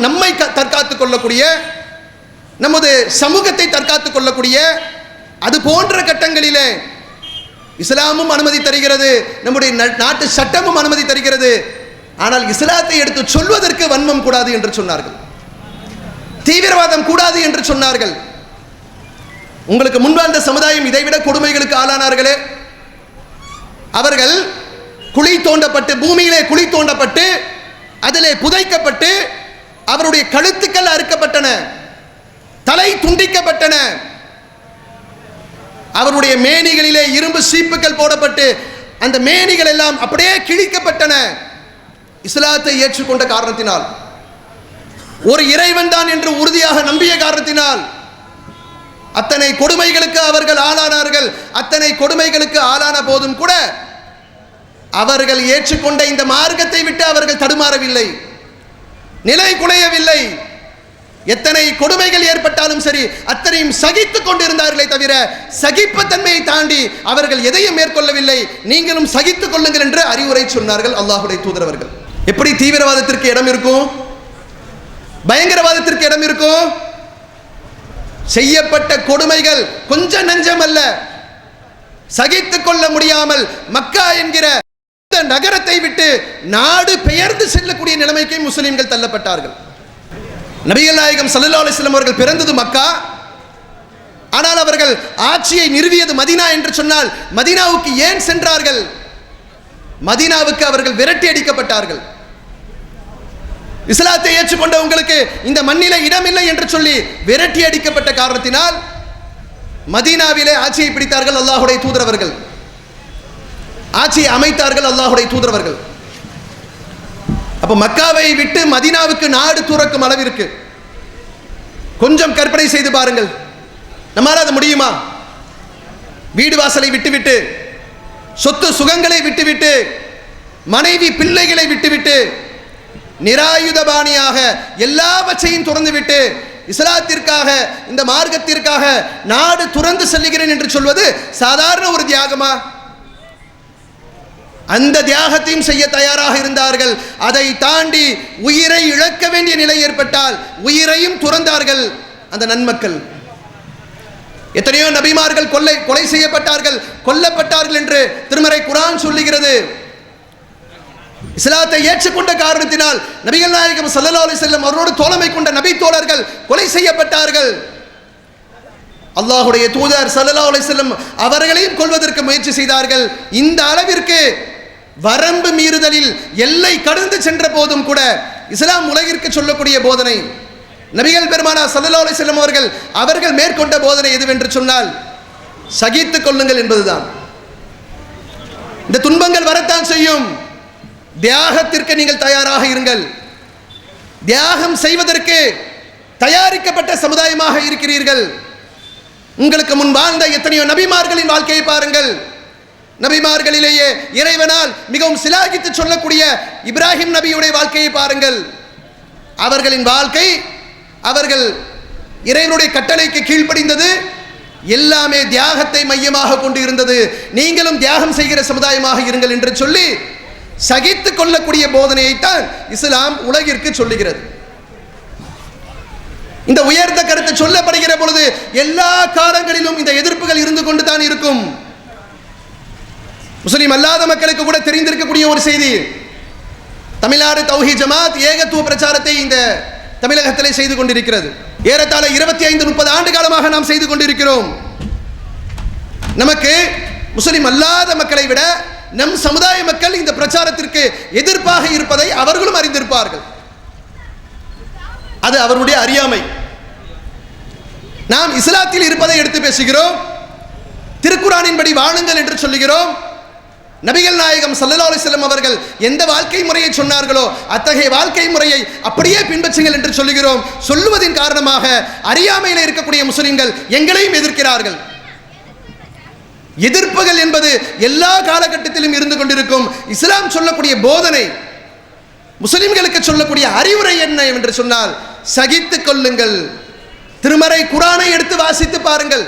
நம்மை தற்காத்துக் கொள்ளக்கூடிய, நமது சமூகத்தை தற்காத்துக் கொள்ளக்கூடிய அது போன்ற கட்டங்களிலே இஸ்லாமும் அனுமதி தருகிறது, நம்முடைய நாட்டு சட்டமும் அனுமதி தருகிறது. ஆனால் இஸ்லாத்தை எடுத்து சொல்வதற்கு வன்மம் கூடாது என்று சொன்னார்கள், தீவிரவாதம் கூடாது என்று சொன்னார்கள். உங்களுக்கு முன்வாழ்ந்த சமுதாயம் இதைவிட கொடுமைகளுக்கு ஆளானார்களே. அவர்கள் குழி தோண்டப்பட்டு, பூமியிலே குழி தோண்டப்பட்டு அதிலே புதைக்கப்பட்டு அவருடைய கழுத்துக்கள் அறுக்கப்பட்டன, தலை துண்டிக்கப்பட்டன, அவருடைய மேனிகளிலே இரும்பு சீப்புகள் போடப்பட்டு அந்த மேனிகள் எல்லாம் அப்படியே கிழிக்கப்பட்டன. இஸ்லாத்தை ஏற்றுக்கொண்ட காரணத்தினால், ஒரு இறைவன் தான் என்று உறுதியாக நம்பிய காரணத்தினால் அத்தனை கொடுமைகளுக்கு அவர்கள் ஆளானார்கள். அத்தனை கொடுமைகளுக்கு ஆளான போதும் கூட அவர்கள் ஏற்றுக்கொண்ட இந்த மார்க்கத்தை விட்டு அவர்கள் தடுமாறவில்லை, நிலை குலையவில்லை. எத்தனை கொடுமைகள் ஏற்பட்டாலும் சரி அத்தனையும் சகித்துக் கொண்டிருந்தார்களே தவிர சகிப்புத்தன்மையை தாண்டி அவர்கள் எதையும் மேற்கொள்ளவில்லை. நீங்களும் சகித்துக் கொள்ளுங்கள் என்று அறிவுரை சொன்னார்கள் அல்லாஹ்வுடைய தூதரவர்கள். எப்படி தீவிரவாதத்திற்கு இடம் இருக்கும், பயங்கரவாதத்திற்கு இடம் இருக்கும்? செய்யப்பட்ட கொடுமைகள் கொஞ்சம் நஞ்சம் அல்ல. சகித்துக் கொள்ள முடியாமல் மக்கா என்கிற நகரத்தை விட்டு நாடு பெயர்ந்து செல்லக்கூடிய நிலைமைக்கு முஸ்லிம்கள் தள்ளப்பட்டார்கள். நபிகள் நாயகம் ஸல்லல்லாஹு அலைஹி வஸல்லம் அவர்கள் பிறந்தது மக்கா, ஆனால் அவர்கள் ஆட்சியை நிறுவியது மதீனா என்று சொன்னால் மதீனாவுக்கு ஏன் சென்றார்கள்? மதீனாவுக்கு அவர்கள் விரட்டி அடிக்கப்பட்டார்கள். இஸ்லாத்தை ஏற்றுக்கொண்ட உங்களுக்கு இந்த மண்ணிலே இடமில்லை என்று சொல்லி விரட்டி அடிக்கப்பட்ட காரணத்தினால் மதீனாவிலே ஆட்சியை பிடித்தார்கள் அல்லாஹ்வுடைய தூதரவர்கள், ஆட்சியை அமைத்தார்கள் அல்லாஹ்வுடைய தூதரவர்கள். அப்ப மக்காவை விட்டு மதீனாவுக்கு நாடு துறக்கும் அளவிற்கு கொஞ்சம் கற்பனை செய்து பாருங்கள். நம்மால் அது முடியுமா? வீடு வாசலை விட்டுவிட்டு, சொத்து சுகங்களை விட்டுவிட்டு, மனைவி பிள்ளைகளை விட்டுவிட்டு, நிராயுதபாணியாக எல்லாவற்றையும் துறந்துவிட்டு இஸ்லாத்திற்காக, இந்த மார்க்கத்திற்காக நாடு துறந்து செல்லுகிறேன் என்று சொல்வது சாதாரண ஒரு தியாகமா? அந்த தியாகத்தையும் செய்ய தயாராக இருந்தார்கள். அதை தாண்டி உயிரை இழக்க வேண்டிய நிலை ஏற்பட்டால் உயிரையும் துறந்தார்கள் அந்த நன்மக்கள். எத்தனையோ நபிமார்கள் கொலை செய்யப்பட்டார்கள், கொல்லப்பட்டார்கள் என்று திருமறை குர்ஆன் சொல்லுகிறது. இஸ்லாத்தை ஏற்றுக்கொண்ட காரணத்தினால் நபிகள் நாயகம் ஸல்லல்லாஹு அலைஹி வஸல்லம் அவரோடு தோழமை கொண்ட நபி தோழர்கள் கொலை செய்யப்பட்டார்கள். அல்லாஹ்வுடைய தூதர் ஸல்லல்லாஹு அலைஹி வஸல்லம் அவர்களையும் கொல்வதற்கு முயற்சி செய்தார்கள். இந்த அளவிற்கு வரம்பு மீறுதலில் எல்லை கடந்து சென்ற போதும் கூட இஸ்லாம் உலகிற்கு சொல்லக்கூடிய போதனை, நபிகள் பெருமானார் ஸல்லல்லாஹு அலைஹி வஸல்லம் அவர்கள் மேற்கொண்ட போதனை எதுவென்று சொன்னால் சகித்துக் கொள்ளுங்கள் என்பதுதான். இந்த துன்பங்கள் வரத்தான் செய்யும், தியாகத்திற்கு நீங்கள் தயாராக இருங்கள். தியாகம் செய்வதற்கு தயாரிக்கப்பட்ட சமுதாயமாக இருக்கிறீர்கள். உங்களுக்கு முன் வாழ்ந்த எத்தனையோ நபிமார்களின் வாழ்க்கையை பாருங்கள். நபிமார்களிலேயே இறைவனால் மிகவும் சிலாகித்து சொல்லக்கூடிய இப்ராஹிம் நபியுடைய வாழ்க்கையை பாருங்கள். அவர்களின் வாழ்க்கை, அவர்கள் இறைவனுடைய கட்டளைக்கு கீழ்ப்படிந்தது, எல்லாமே தியாகத்தை மையமாக கொண்டு இருந்தது. நீங்களும் தியாகம் செய்கிற சமுதாயமாக இருங்கள் என்று சொல்லி சகித்துக் கொள்ளக்கூடிய போதனையைத்தான் இஸ்லாம் உலகிற்கு சொல்லுகிறது. இந்த உயர்ந்த கருத்து சொல்லப்படுகிற பொழுது எல்லா காலங்களிலும் இந்த எதிர்ப்புகள் இருந்து கொண்டு தான் இருக்கும். முஸ்லிம் அல்லாத மக்களுக்கு கூட தெரிந்திருக்கக்கூடிய ஒரு செய்தி, தமிழ்நாடு தௌஹீத் ஜமாத் ஏகத்துவ பிரச்சாரத்தை இந்த தமிழகத்திலே செய்து கொண்டிருக்கிறது. ஏறத்தாழ 25-30 ஆண்டு காலமாக நாம் செய்து கொண்டிருக்கிறோம். நமக்கு முஸ்லிம் அல்லாத மக்களை விட நம் சமுதாய மக்கள் இந்த பிரச்சாரத்திற்கு எதிர்ப்பாக இருப்பதை அவர்களும் அறிந்திருப்பார்கள். அது அவருடைய அறியாமை. நாம் இஸ்லாத்தில் இருப்பதை எடுத்து பேசுகிறோம், திருக்குரானின்படி வாழுங்கள் என்று சொல்லுகிறோம். நபிகள் நாயகம் ஸல்லல்லாஹு அலைஹி வஸல்லம் அவர்கள் எந்த வாழ்க்கை முறையை சொன்னார்களோ அத்தகைய வாழ்க்கை முறையை அப்படியே பின்பற்றுங்கள் என்று சொல்லுகிறோம். சொல்லுவதின் காரணமாக அறியாமையில் இருக்கக்கூடிய முஸ்லிம்கள் எங்களையும் எதிர்க்கிறார்கள். எதிர்ப்புகள் என்பது எல்லா காலகட்டத்திலும் இருந்து கொண்டிருக்கும். இஸ்லாம் சொல்லக்கூடிய போதனை, முஸ்லிம்களுக்கு சொல்லக்கூடிய அறிவுரை என்ன என்று சொன்னால், சகித்துக் கொள்ளுங்கள். திருமறை குரானை எடுத்து வாசித்து பாருங்கள்.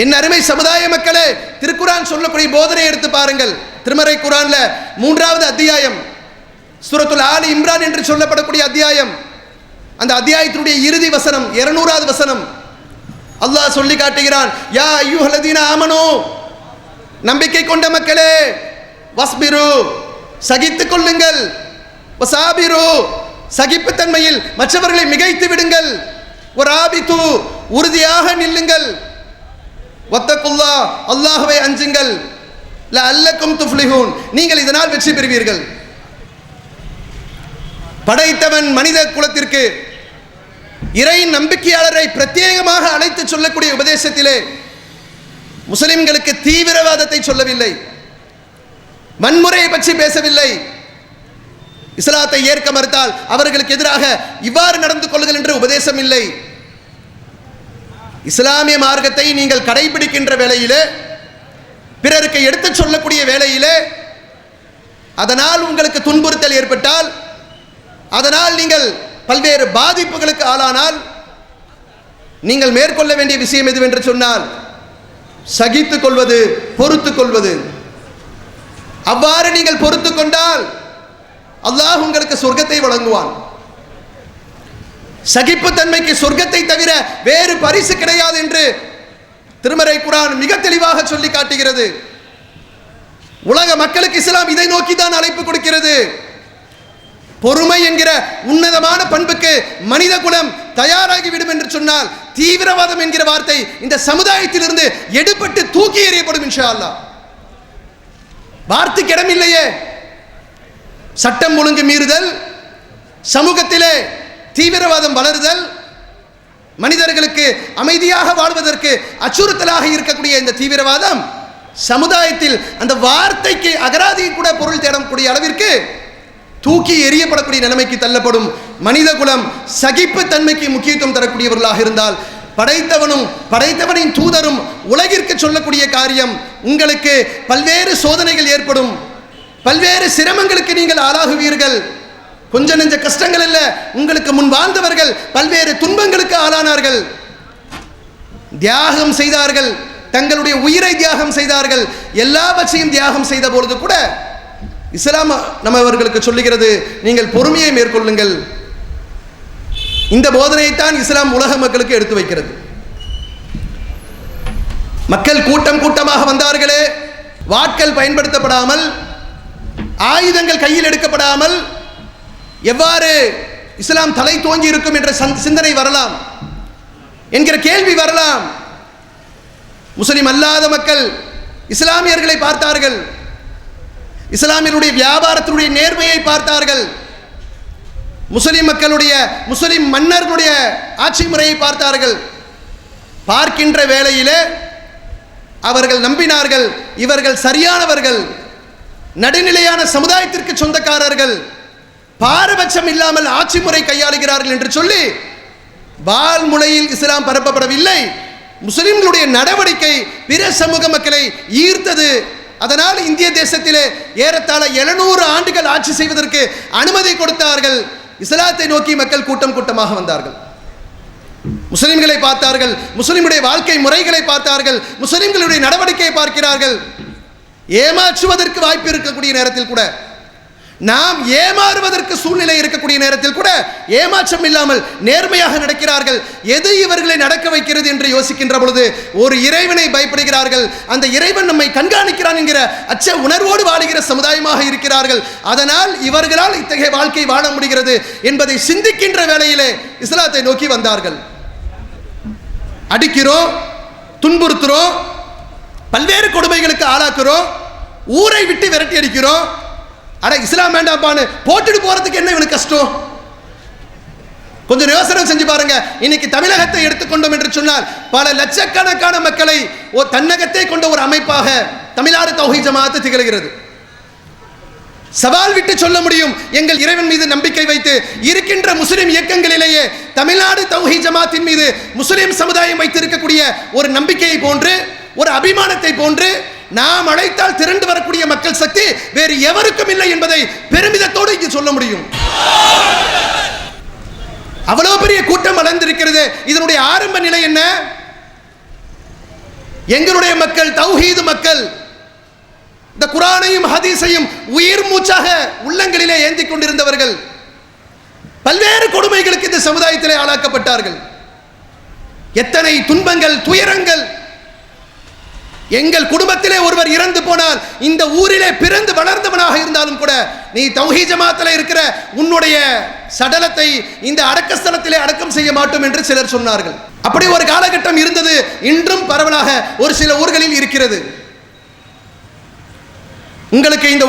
என் அருமை சமுதாய மக்களே, திருக்குரான் சொல்லக்கூடிய போதனை எடுத்து பாருங்கள். திருமறை குரான்ல 3வது அத்தியாயம், சூரத்துல் ஆலி இம்ரான் என்று சொல்லப்படக்கூடிய அத்தியாயம், அந்த அத்தியாயத்தினுடைய இறுதி வசனம் 200வது வசனம். அல்லாஹ் சொல்லி காட்டுகிறான், யா அய்யுஹல்லதீன ஆமனூ, நம்பிக்கை கொண்ட மக்களே, வஸ்பிரு, சகித்துக் கொள்ளுங்கள், வசாபிரு, சகிப்புத்தன்மையில் மற்றவர்களை மிகைத்து விடுங்கள், வராபிது, உறுதியாக நில்லுங்கள், வத்தகுல்லா, அல்லாஹ்வை அஞ்சுங்கள், லஅல்லக்கும் துஃப்லிஹூன், நீங்கள் இதனால் வெற்றி பெறுவீர்கள். படைத்தவன் மனித குலத்திற்கு இறை நம்பிக்கையாளரை பிரத்யேகமாக அழைத்து சொல்லக்கூடிய உபதேசத்திலே முஸ்லிம்களுக்கு தீவிரவாதத்தை சொல்லவில்லை, வன்முறையை பற்றி பேசவில்லை. இஸ்லாத்தை ஏற்க மறுத்தால் அவர்களுக்கு எதிராக இவ்வாறு நடந்து கொள்ளுங்கள் என்ற உபதேசம் இல்லை. இஸ்லாமிய மார்க்கத்தை நீங்கள் கடைபிடிக்கின்ற வேளையிலே, பிறருக்கு எடுத்துச் சொல்லக்கூடிய வேளையிலே, அதனால் உங்களுக்கு துன்புறுத்தல் ஏற்பட்டால், அதனால் நீங்கள் பல்வேறு பாதிப்புகளுக்கு ஆளானால், நீங்கள் மேற்கொள்ள வேண்டிய விஷயம் எதுவென்று சொன்னால், சகித்துக் கொள்வது, பொறுத்துக் கொள்வது. அவ்வாறு நீங்கள் பொறுத்துக் கொண்டால் அல்லாஹ் உங்களுக்கு சொர்க்கத்தை வழங்குவான். சகிப்புத்தன்மைக்கு சொர்க்கத்தை தவிர வேறு பரிசு கிடையாது என்று திருமறை குர்ஆன் மிக தெளிவாக சொல்லி காட்டுகிறது. உலக மக்களுக்கு இஸ்லாம் இதை நோக்கிதான் அழைப்பு கொடுக்கிறது. பொறுமை என்கிற உன்னதமான பண்புக்கு மனித குலம் தயாராகிவிடும் என்று சொன்னால், தீவிரவாதம் என்கிற வார்த்தை இந்த சமுதாயத்திலிருந்து எடுபட்டு தூக்கி எறியப்படும் இன்ஷா அல்லாஹ். வார்த்தைக்கு இடமில்லையே. சட்டம் ஒழுங்கு மீறுதல், சமூகத்திலே தீவிரவாதம் வளருதல், மனிதர்களுக்கு அமைதியாக வாழ்வதற்கு அச்சுறுத்தலாக இருக்கக்கூடிய இந்த தீவிரவாதம் சமுதாயத்தில் அந்த வார்த்தைக்கு அகராதி கூட பொருள் தேடக்கூடிய அளவிற்கு தூக்கி எறியப்படக்கூடிய நிலைமைக்கு தள்ளப்படும். மனித குலம் சகிப்பு தன்மைக்கு முக்கியத்துவம் தரக்கூடியவர்களாக இருந்தால், படைத்தவனும் படைத்தவனின் தூதரும் உலகிற்கு சொல்லக்கூடிய காரியம், உங்களுக்கு பல்வேறு சோதனைகள் ஏற்படும், பல்வேறு சிரமங்களுக்கு நீங்கள் ஆளாகுவீர்கள். கொஞ்ச நெஞ்ச கஷ்டங்கள் அல்ல, உங்களுக்கு முன் வாழ்ந்தவர்கள் பல்வேறு துன்பங்களுக்கு ஆளானார்கள், தியாகம் செய்தார்கள், தங்களுடைய உயிரை தியாகம் செய்தார்கள். எல்லாவற்றையும் தியாகம் செய்த பொழுது கூட இஸ்லாம் நம்மவர்களுக்கு சொல்லுகிறது, நீங்கள் பொறுமையை மேற்கொள்ளுங்கள். இந்த போதனையைத்தான் இஸ்லாம் உலக மக்களுக்கு எடுத்து வைக்கிறது. மக்கள் கூட்டம் கூட்டமாக வந்தார்களே, வாட்கள் பயன்படுத்தப்படாமல், ஆயுதங்கள் கையில் எடுக்கப்படாமல் எவ்வாறு இஸ்லாம் தலை தோங்கி இருக்கும் என்ற சிந்தனை வரலாம் என்கிற கேள்வி வரலாம். முஸ்லிம் அல்லாத மக்கள் இஸ்லாமியர்களை பார்த்தார்கள், இஸ்லாமியருடைய வியாபாரத்தினுடைய நேர்மையை பார்த்தார்கள், முஸ்லிம் மக்களுடைய முஸ்லிம் மன்னர்களுடைய ஆட்சி முறையை பார்த்தார்கள். பார்க்கின்ற வேளையிலே அவர்கள் நம்பினார்கள், இவர்கள் சரியானவர்கள், நடுநிலையான சமுதாயத்திற்கு சொந்தக்காரர்கள், பாரபட்சம் இல்லாமல் ஆட்சி முறை கையாளுகிறார்கள் என்று சொல்லி வால்முனையில் இஸ்லாம் பரப்பப்படவில்லை. முஸ்லிம்களுடைய நடவடிக்கை பிற சமூக மக்களை ஈர்த்தது. அதனால் இந்திய தேசத்திலே ஏறத்தாழ 700 ஆண்டுகள் ஆட்சி செய்வதற்கு அனுமதி கொடுத்தார்கள். இஸ்லாத்தை நோக்கி மக்கள் கூட்டம் கூட்டமாக வந்தார்கள். முஸ்லிம்களை பார்த்தார்கள், முஸ்லிமுடைய வாழ்க்கை முறைகளை பார்த்தார்கள், முஸ்லிம்களுடைய நடவடிக்கையை பார்க்கிறார்கள். ஏமாற்றுவதற்கு வாய்ப்பு இருக்கக்கூடிய நேரத்தில் கூட நாம் ஏமாறுவதற்கு சூழ்நிலை இருக்கக்கூடிய நேரத்தில் கூட ஏமாற்றம் இல்லாமல் நேர்மையாக நடக்கிறார்கள். எது இவர்களை நடக்க வைக்கிறது என்று யோசிக்கின்ற பொழுது ஒரு இறைவனை பயப்படுகிறார்கள். அந்த இறைவன் நம்மை கண்காணிக்கிறான் என்கிற அச்ச உணர்வோடு வாழுகிற சமுதாயமாக இருக்கிறார்கள். அதனால் இவர்களால் இத்தகைய வாழ்க்கை வாழ முடிகிறது என்பதை சிந்திக்கின்ற வேளையிலே இஸ்லாத்தை நோக்கி வந்தார்கள். அடிக்கிறோம், துன்புறுத்துறோம், பல்வேறு கொடுமைகளுக்கு ஆளாக்குறோம், ஊரை விட்டு விரட்டி அடிக்கிறோம். அட இஸ்லாம் வேண்டாம்பான்னு போட்டுட்டு போறதுக்கு என்ன இவனுக்கு கஷ்டம்? கொஞ்சம் யோசனை செஞ்சு பாருங்க. இன்னைக்கு தமிழகத்தை எடுத்துக்கொண்டோம் என்று சொன்னால் பல லட்சக்கணக்கான மக்களை தன்னகத்தை கொண்ட ஒரு அமைப்பாக தமிழ்நாடு தௌஹீத் ஜமாஅத் திகழ்கிறது. சவால் விட்டு சொல்ல முடியும், எங்கள் இறைவன் மீது நம்பிக்கை வைத்து இருக்கின்ற முஸ்லிம் இயக்கங்களிலேயே தமிழ்நாடு தௌஹீத் ஜமாஅத்தின் மீது முஸ்லிம் சமுதாயம் வைத்திருக்கக்கூடிய ஒரு நம்பிக்கையை போன்று, ஒரு அபிமானத்தை போன்று நாம் அழைத்தால் திரண்டு வரக்கூடிய மக்கள் சக்தி வேறு எவருக்கும் இல்லை என்பதை பெருமிதத்தோடு இங்கு சொல்ல முடியும். அவ்வளவு பெரிய கூட்டம் வளர்ந்திருக்கிறது. இதனுடைய ஆரம்ப நிலை என்ன? எங்களுடைய மக்கள் தௌஹீது மக்கள் இந்த குர்ஆனையும் ஹதீஸையும் உயிர் மூச்சாக உள்ளங்களிலே ஏந்தி கொண்டிருந்தவர்கள் பல்வேறு கொடுமைகளுக்கு இந்த சமுதாயத்திலே ஆளாக்கப்பட்டார்கள். எத்தனை துன்பங்கள், துயரங்கள். எங்கள் குடும்பத்திலே ஒருவர் இறந்து போனால் இந்த ஊரிலே பிறந்து வளர்ந்தவனாக இருந்தாலும் கூட நீ தௌஹீத் ஜமாஅத்திலே இருக்கிற உன்னுடைய சடலத்தை இந்த அடக்க ஸ்தலத்திலே அடக்கம் செய்ய மாட்டோம் என்று சிலர் சொன்னார்கள். அப்படி ஒரு காலகட்டம் இருந்தது. இன்றும் பரவலாக ஒரு சில ஊர்களில் இருக்கிறது. உங்களுக்கு இந்த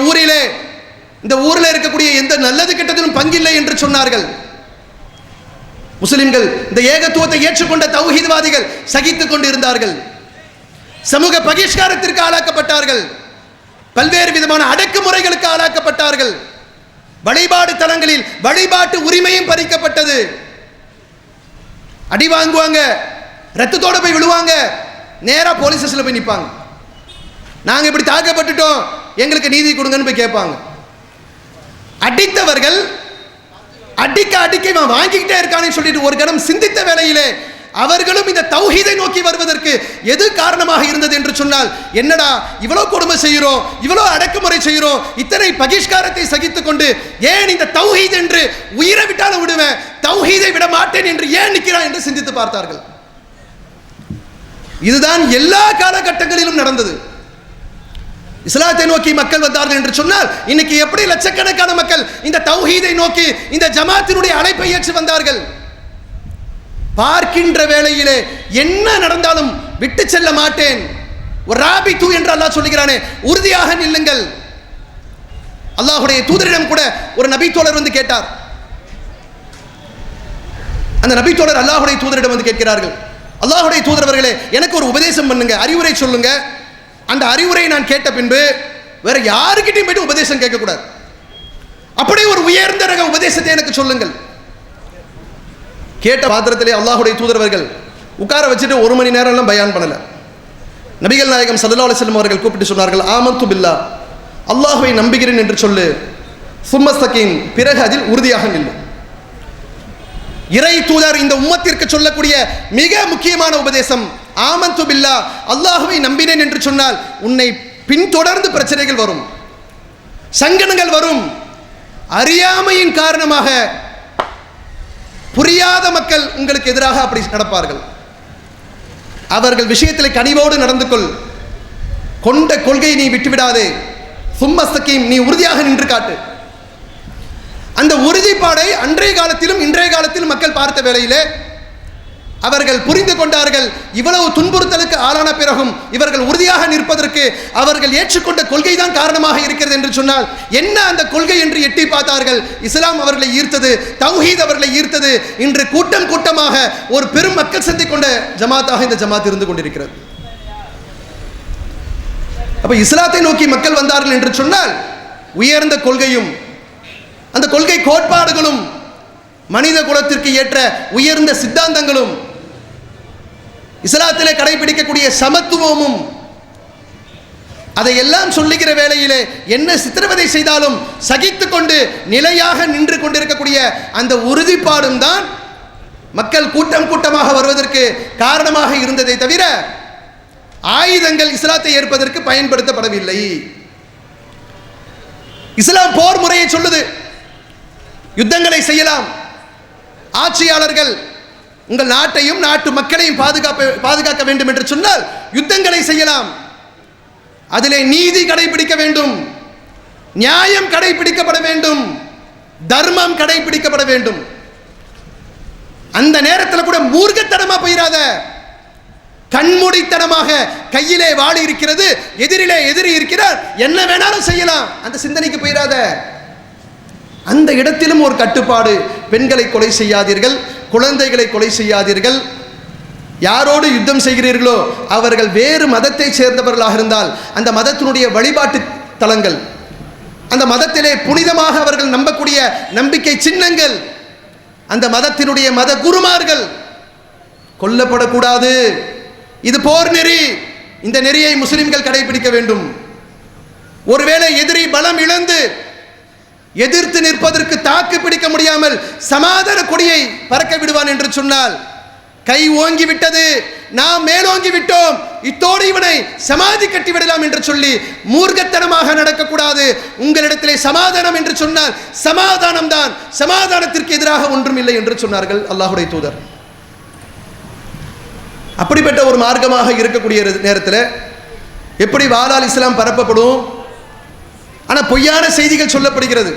ஊரில் இருக்கக்கூடிய எந்த நல்லது கெட்டதிலும் பங்கில்லை என்று சொன்னார்கள். முஸ்லிம்கள் இந்த ஏகத்துவத்தை ஏற்றுக்கொண்ட தௌஹீத்வாதிகள் சகித்துக் கொண்டு இருந்தார்கள். சமூக பகிஷ்காரத்திற்கு ஆளாக்கப்பட்டார்கள். பல்வேறு விதமான அடக்குமுறைகளுக்கு ஆளாக்கப்பட்டார்கள். வழிபாடு தலங்களில் வழிபாட்டு உரிமையும் பறிக்கப்பட்டது. அடி வாங்குவாங்க, ரத்தத்தோட போய் விழுவாங்க, நேரா போலீஸ் ஸ்டேஷன்ல போய் நிற்பாங்க. நாங்க இப்படி தாக்கப்பட்டுட்டோம், எங்களுக்கு நீதி கொடுங்கன்னு போய் கேட்பாங்க. அடித்தவர்கள் அடிக்க இவன் வாங்கிக்கிட்டே இருக்கான்னு சொல்லிட்டு ஒரு கணம் சிந்தித்த வேளையிலே அவர்களும் இந்த தௌஹீதை நோக்கி வருவதற்கு எது காரணமாக இருந்தது என்று சொன்னால், என்னடா இவ்வளவு கொடுமை செய்கிறோம், இவ்வளவு அடக்குமுறை செய்கிறோம், இத்தனை பகிஷ்காரத்தை சகித்துக் கொண்டு ஏன் இந்த தௌஹீத் என்று உயிரை விட்டாலும் விடுவேன், தௌஹீதை விட மாட்டேன் என்று ஏன் நிற்கிறான் என்று சிந்தித்து பார்த்தார்கள். இதுதான் எல்லா காலகட்டங்களிலும் நடந்தது. இஸ்லாத்தை நோக்கி மக்கள் வந்தார்கள் என்று சொன்னால் இன்னைக்கு எப்படி லட்சக்கணக்கான மக்கள் இந்த தௌஹீதை நோக்கி இந்த ஜமாத்தினுடைய அழைப்பை ஏற்று வந்தார்கள். பார்க்கின்ற வேளையிலே என்ன நடந்தாலும் விட்டு செல்ல மாட்டேன். ஒரு ராபித்து என்று அல்லாஹ் சொல்லுகிறானே, உறுதியாக நில்லுங்கள். அல்லாஹ்வுடைய தூதரிடம் கூட ஒரு நபி தோழர் வந்து கேட்டார். அந்த நபி தோழர் அல்லாஹ்வுடைய தூதரிடம் வந்து கேட்கிறார்கள், அல்லாஹ்வுடைய தூதரவர்களே, எனக்கு ஒரு உபதேசம் பண்ணுங்க, அறிவுரை சொல்லுங்க. அந்த அறிவுரையை நான் கேட்ட பின்பு வேற யாருக்கிட்டையும் போயிட்டு உபதேசம் கேட்கக்கூடாது. அப்படி ஒரு உயர்ந்த ரக உபதேசத்தை எனக்கு சொல்லுங்கள். கேட்ட பாத்திரத்திலே அல்லாஹ்வுடைய தூதரவர்கள் உட்கார வச்சுட்டு 1 மணி நேரம் எல்லாம் பயான் பண்ணல. நபிகள் நாயகம் ஸல்லல்லாஹு அலைஹி வஸல்லம் அவர்கள் கூப்பிட்டு சொன்னார்கள், ஆமன்து பில்லா, அல்லாஹ்வை நம்புகிறேன் என்று சொல்லு, சும்மஸ்தகீம், பிறகு அதில் உறுதியாக நில்லு. இறை தூதர் இந்த உம்மத்திற்கு சொல்லக்கூடிய மிக முக்கியமான உபதேசம் ஆமன்து பில்லா, அல்லாஹ்வை நம்பினேன் என்று சொன்னால் உன்னை பின்தொடர்ந்து பிரச்சனைகள் வரும், சங்கடங்கள் வரும். அறியாமையின் காரணமாக புரியாத மக்கள் உங்களுக்கு எதிராக அப்படி நடப்பார்கள். அவர்கள் விஷயத்தில் கனிவோடு நடந்து கொள், கொண்ட கொள்கையை நீ விட்டுவிடாதே. சும்மஸ்தகீம், நீ உறுதியாக நின்று காட்டு. அந்த உறுதிப்பாடை அன்றைய காலத்திலும் இன்றைய காலத்திலும் மக்கள் பார்த்த வேளையிலே அவர்கள் புரிந்து கொண்டார்கள். இவ்வளவு துன்புறுத்தலுக்கு ஆளான பிறகும் இவர்கள் உறுதியாக நிற்பதற்கு அவர்கள் ஏற்றுக்கொண்ட கொள்கை தான் காரணமாக இருக்கிறது என்று சொன்னால் என்ன அந்த கொள்கை என்று எட்டி பார்த்தார்கள். இஸ்லாம் அவர்களை ஈர்த்தது, தௌஹீத் அவர்களை ஈர்த்தது. இன்று கூட்டம் கூட்டமாக ஒரு பெரும் மக்கள் சந்தை கொண்ட ஜமாத்தாக இந்த ஜமாத் இருந்து கொண்டிருக்கிறது. அப்ப இஸ்லாத்தை நோக்கி மக்கள் வந்தார்கள் என்று சொன்னால் உயர்ந்த கொள்கையும் அந்த கொள்கை கோட்பாடுகளும் மனித குலத்திற்கு ஏற்ற உயர்ந்த சித்தாந்தங்களும் இஸ்லாத்திலே கடைபிடிக்கக்கூடிய சமத்துவமும் அதையெல்லாம் சொல்லுகிற வேளையிலே என்ன சித்திரவதை செய்தாலும் சகித்துக் கொண்டு நிலையாக நின்று கொண்டிருக்கக்கூடிய அந்த உறுதிப்பாடும் தான் மக்கள் கூட்டம் கூட்டமாக வருவதற்கு காரணமாக இருந்ததை தவிர ஆயுதங்கள் இஸ்லாத்தை ஏற்பதற்கு பயன்படுத்தப்படவில்லை. இஸ்லாம் போர் முறையை சொல்லுது. யுத்தங்களை செய்யலாம். ஆட்சியாளர்கள் உங்கள் நாட்டையும் நாட்டு மக்களையும் பாதுகாக்க வேண்டும் என்று சொன்னால் யுத்தங்களை செய்யலாம். அதிலே நீதி கடைபிடிக்க வேண்டும், நியாயம் கடைபிடிக்கப்பட வேண்டும், தர்மம் கடைபிடிக்கப்பட வேண்டும். அந்த நேரத்தில் கூட மூர்க்கத்தனமா போயிடாத. கண்மூடித்தனமாக கையிலே வாள் இருக்கிறது, எதிரிலே எதிரி இருக்கிறார், என்ன வேணாலும் செய்யலாம், அந்த சிந்தனைக்கு போயிடாத. அந்த இடத்திலும் ஒரு கட்டுப்பாடு. பெண்களை கொலை செய்யாதீர்கள், குழந்தைகளை கொலை செய்யாதீர்கள். யாரோடு யுத்தம் செய்கிறீர்களோ அவர்கள் வேறு மதத்தை சேர்ந்தவர்களாக இருந்தால் அந்த மதத்தினுடைய வழிபாட்டு தலங்கள், அந்த மதத்திலே புனிதமாக அவர்கள் நம்பக்கூடிய நம்பிக்கை சின்னங்கள், அந்த மதத்தினுடைய மத குருமார்கள் கொல்லப்படக்கூடாது. இது போர் நெறி. இந்த நெறியை முஸ்லிம்கள் கடைபிடிக்க வேண்டும். ஒருவேளை எதிரி பலம் இழந்து எதிர்த்து நிற்பதற்கு தாக்கு பிடிக்க முடியாமல் சமாதான கொடியை பறக்க விடுவான் என்று சொன்னால், கை ஓங்கி விட்டது, நாம் மேலோங்கி விட்டோம், இத்தோடு இவனை சமாதி கட்டி விடலாம் என்று சொல்லி மூர்க்கத்தனமாக நடக்கக்கூடாது. உங்களிடத்திலே சமாதானம் என்று சொன்னால் சமாதானம் தான், சமாதானத்திற்கு எதிராக ஒன்றும் இல்லை என்று சொன்னார்கள் அல்லாஹ்வுடைய தூதர். அப்படிப்பட்ட ஒரு மார்க்கமாக இருக்கக்கூடிய நேரத்தில் எப்படி வாளால் இஸ்லாம் பரப்பப்படும்? ஆனால் பொய்யான செய்திகள் சொல்லப்படுகிறது.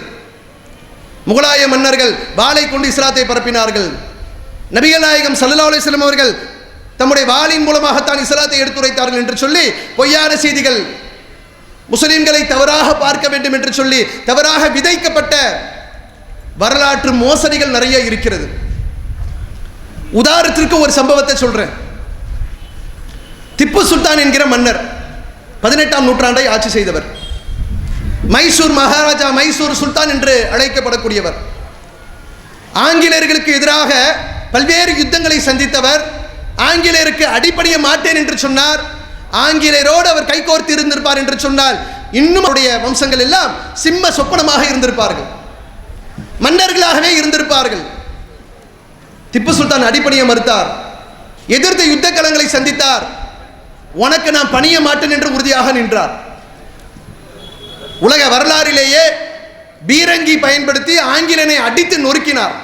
முகலாய மன்னர்கள் வாளை கொண்டு இஸ்லாத்தை பரப்பினார்கள். நபிகள் நாயகம் ஸல்லல்லாஹு அலைஹி வஸல்லம் அவர்கள் தம்முடைய வாளின் மூலமாகத்தான் இஸ்லாத்தை எடுத்துரைத்தார்கள் என்று சொல்லி பொய்யான செய்திகள், முஸ்லிம்களை தவறாக பார்க்க வேண்டும் என்று சொல்லி தவறாக விதைக்கப்பட்ட வரலாற்று மோசடிகள் நிறைய இருக்கிறது. உதாரணத்திற்கு ஒரு சம்பவத்தை சொல்றேன். திப்பு சுல்தான் என்கிற மன்னர் 18ஆம் நூற்றாண்டை ஆட்சி செய்தவர். மைசூர் மகாராஜா, மைசூர் சுல்தான் என்று அழைக்கப்படக்கூடியவர். ஆங்கிலேயர்களுக்கு எதிராக பல்வேறு யுத்தங்களை சந்தித்தவர். ஆங்கிலேயருக்கு அடிபணிய மாட்டேன் என்று சொன்னார். ஆங்கிலேயரோடு அவர் கைகோர்த்து இருந்திருப்பார் என்று சொன்னால் இன்னும் அவருடைய வம்சங்கள் எல்லாம் சிம்ம சொப்பனமாக இருந்திருப்பார்கள், மன்னர்களாகவே இருந்திருப்பார்கள். திப்பு சுல்தான் அடிபணிய மறுத்தார், எதிர்த்து யுத்த களங்களை சந்தித்தார். உனக்கு நான் பணிய மாட்டேன் என்று உறுதியாக நின்றார். உலக வரலாறிலேயே பீரங்கி பயன்படுத்தி ஆங்கிலேயனை அடித்து நொறுக்கினார்.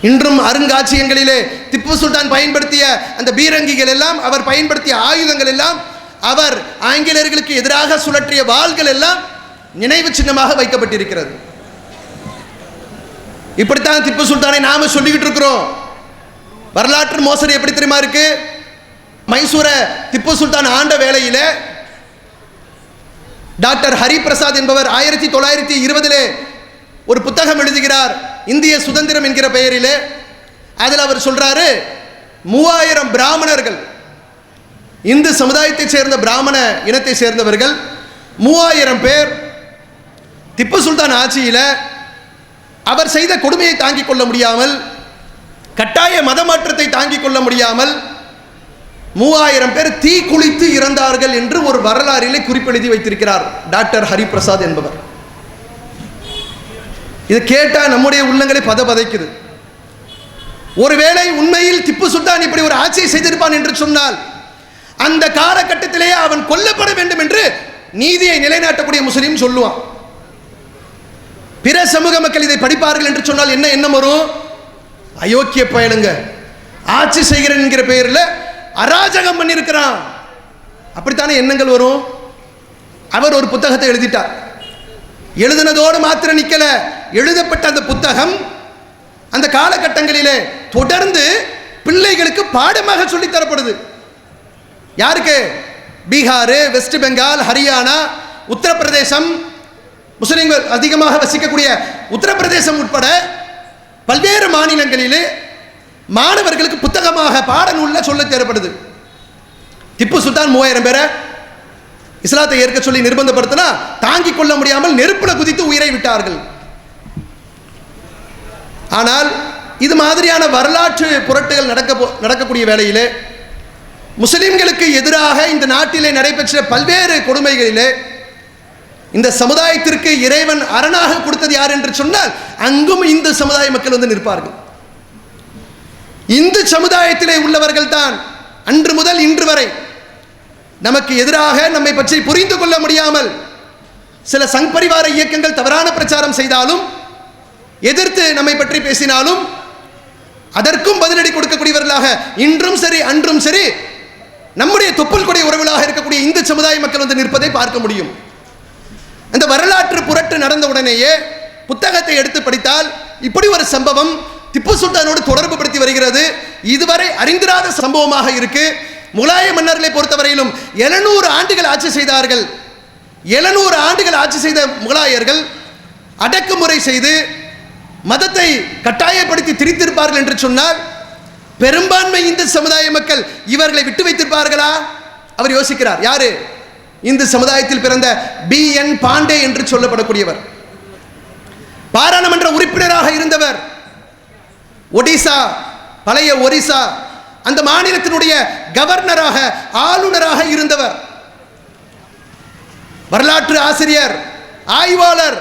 இன்றும் அருங்காட்சியகங்களிலே திப்பு சுல்தான் பயன்படுத்திய அந்த பீரங்கிகள் எல்லாம், அவர் பயன்படுத்திய ஆயுதங்கள் எல்லாம், அவர் ஆங்கிலேயர்களுக்கு எதிராக சுழற்றிய வாள்கள் எல்லாம் நினைவு சின்னமாக வைக்கப்பட்டிருக்கிறது. இப்படித்தான் திப்பு சுல்தானை நாம சொல்லிக்கிட்டு இருக்கிறோம். வரலாற்று மோசடி எப்படி தெரியுமா இருக்கு? மைசூரை திப்பு சுல்தான் ஆண்ட வேளையில டாக்டர் ஹரிபிரசாத் என்பவர் 1920 ஒரு புத்தகம் எழுதுகிறார், இந்திய சுதந்திரம் என்கிற பெயரிலே. அதில் அவர் சொல்றாரு, 3000 பிராமணர்கள், இந்து சமுதாயத்தை சேர்ந்த பிராமண இனத்தை சேர்ந்தவர்கள் 3000 பேர் திப்பு சுல்தான் ஆட்சியில் அவர் செய்த கொடுமையை தாங்கிக் கொள்ள முடியாமல், கட்டாய மத மாற்றத்தை தாங்கிக் கொள்ள முடியாமல் 3000 பேர் தீ குளித்து இறந்தார்கள் என்று ஒரு வரலாறிலே குறிப்பெழுதி வைத்திருக்கிறார் டாக்டர் ஹரிபிரசாத் என்பவர். இது கேட்டா நம்முடைய உள்ளங்களை பதைக்குது. ஒருவேளை உண்மையில் திப்பு சுல்தான் இப்படி ஒரு ஆட்சியை செய்திருப்பான் என்று சொன்னால் அந்த காலகட்டத்திலேயே அவன் கொல்லப்பட வேண்டும் என்று நீதியை நிலைநாட்டக்கூடிய முஸ்லீம் சொல்லுவான். பிற சமூக மக்கள் இதை படிப்பார்கள் என்று சொன்னால் என்ன எண்ணம் வரும்? அயோக்கிய பயலுங்க, ஆட்சி செய்கிறேன் என்கிற பெயரில் அராஜகம் பண்ணியிருக்கிறான், அப்படித்தானே எண்ணங்கள் வரும். அவர் ஒரு புத்தகத்தை எழுதிட்டார். எழுதினதோடு மாத்திரம் நிக்கல, எழுதப்பட்ட அந்த புத்தகம் அந்த காலகட்டங்களிலே தொடர்ந்து பிள்ளைகளுக்கு பாடமாக சொல்லித் தரப்படுது. யாருக்கு? பீகார், வெஸ்ட் பெங்கால், ஹரியானா, உத்தரப்பிரதேசம், முஸ்லிம்கள் அதிகமாக வசிக்கக்கூடிய உத்தரப்பிரதேசம் உட்பட பல்வேறு மாநிலங்களிலே மாணவர்களுக்கு புத்தகமாக பாடநூலில் சொல்லித் தரப்படுது. திப்பு சுல்தான் 3000 பேரை இஸ்லாத்தை ஏற்க சொல்லி நிர்பந்தப்படுத்தினா தாங்கிக் கொள்ள முடியாமல் நெருப்புல குதித்து உயிரை விட்டார்கள். ஆனால் இது மாதிரியான வரலாற்று புரட்டுகள் நடக்கக்கூடிய வேளையிலே முஸ்லிம்களுக்கு எதிராக இந்த நாட்டிலே நடைபெற்ற பல்வேறு கொடுமைகளிலே இந்த சமுதாயத்திற்கு இறைவன் அரணாக கொடுத்தது யார் என்று சொன்னால் அங்கும் இந்து சமுதாய மக்கள் வந்து நிற்பார்கள். இந்து சமுதாயத்திலே உள்ளவர்கள் தான் அன்று முதல் இன்று வரை நமக்கு எதிராக நம்மை பற்றி புரிந்து கொள்ள முடியாமல் சில சங் பரிவார இயக்கங்கள் தவறான பிரச்சாரம் செய்தாலும், எதிர்த்து நம்மை பற்றி பேசினாலும் அதற்கும் பதிலடி கொடுக்கக்கூடியவர்களாக இன்றும் சரி அன்றும் சரி நம்முடைய தொப்புள் கொடி உறவுகளாக இருக்கக்கூடிய இந்து சமுதாய மக்கள் வந்து நிற்பதை பார்க்க முடியும். அந்த வரலாற்று புரட்டு நடந்த உடனேயே புத்தகத்தை எடுத்து படித்தால் இப்படி ஒரு சம்பவம் திப்பு சுல்தானோடு தொடர்பு படுத்தி வருகிறது. இதுவரை அறிந்திராத சம்பவமாக இருக்கு. முகலாய மன்னர்களை பொறுத்தவரையிலும் 700 ஆண்டுகள் ஆட்சி செய்தார்கள். 700 ஆண்டுகள் ஆட்சி செய்த முகலாயர்கள் அடக்குமுறை செய்து மதத்தை கட்டாயப்படுத்தி திரித்திருப்பார்கள் என்று சொன்னால் பெரும்பான்மை இந்து சமுதாய மக்கள் இவர்களை விட்டு வைத்திருப்பார்களா? அவர் யோசிக்கிறார். யாரு? இந்து சமுதாயத்தில் பிறந்த B.N. பாண்டே என்று சொல்லப்படக்கூடியவர், பாராளுமன்ற உறுப்பினராக இருந்தவர், ஒடிசா, பழைய ஒரிசா அந்த மாநிலத்தினுடைய கவர்னராக ஆளுநராக இருந்தவர், வரலாற்று ஆசிரியர், ஆய்வாளர்.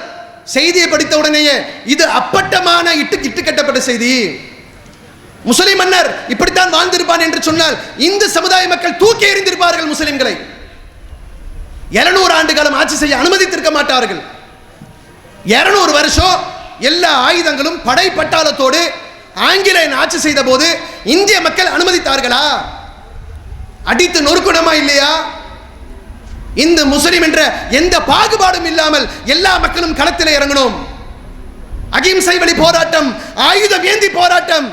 செய்தியை படித்த உடனேயே இது அப்பட்டமான இட்டு கட்டப்பட்ட செய்தி, முஸ்லிம் மன்னர் இப்படித்தான் வாழ்ந்திருப்பான் என்று சொன்னால் இந்து சமுதாய மக்கள் தூக்கி எறிந்திருப்பார்கள். முஸ்லிம்களை 700 ஆண்டு காலம் ஆட்சி செய்ய அனுமதித்திருக்க மாட்டார்கள். 200 வருஷம் எல்லா ஆயுதங்களும் படை பட்டாளத்தோடு ஆங்கிலேயன் ஆட்சி செய்த போது இந்திய மக்கள் அனுமதித்தார்களா? அடித்து நொறுக்கணுமா இல்லையா? இந்து முஸ்லிம் என்ற எந்த பாகுபாடும் இல்லாமல் எல்லா மக்களும் களத்தில் இறங்கணும். அகிம்சை வழி போராட்டம், ஆயுதம் ஏந்தி போராட்டம்,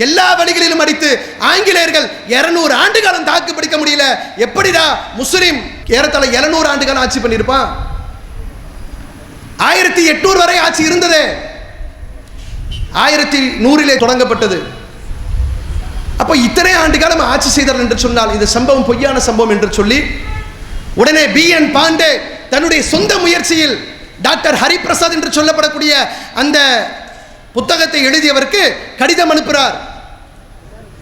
எல்லா வழிகளிலும் அடித்து ஆங்கிலேயர்கள் 200 ஆண்டு காலம் தாக்கு பிடிக்க முடியல. எப்படிடா முஸ்லிம் ஏறத்தாழ 700 ஆண்டு காலம் ஆட்சி பண்ணியிருப்பான்? 1800 வரை ஆட்சி இருந்தது. 1100 தொடங்கப்பட்டது. அப்போ இத்தனை ஆண்டு காலம் ஆட்சி செய்தார் என்று சொன்னால் இந்த சம்பவம் பொய்யான சம்பவம் என்று சொல்லி உடனே B.N. பாண்டே தன்னுடைய சொந்த முயற்சியில் டாக்டர் ஹரிபிரசாத் என்று சொல்லப்படக்கூடிய அந்த புத்தகத்தை எழுதியவருக்கு கடிதம் அனுப்புகிறார்.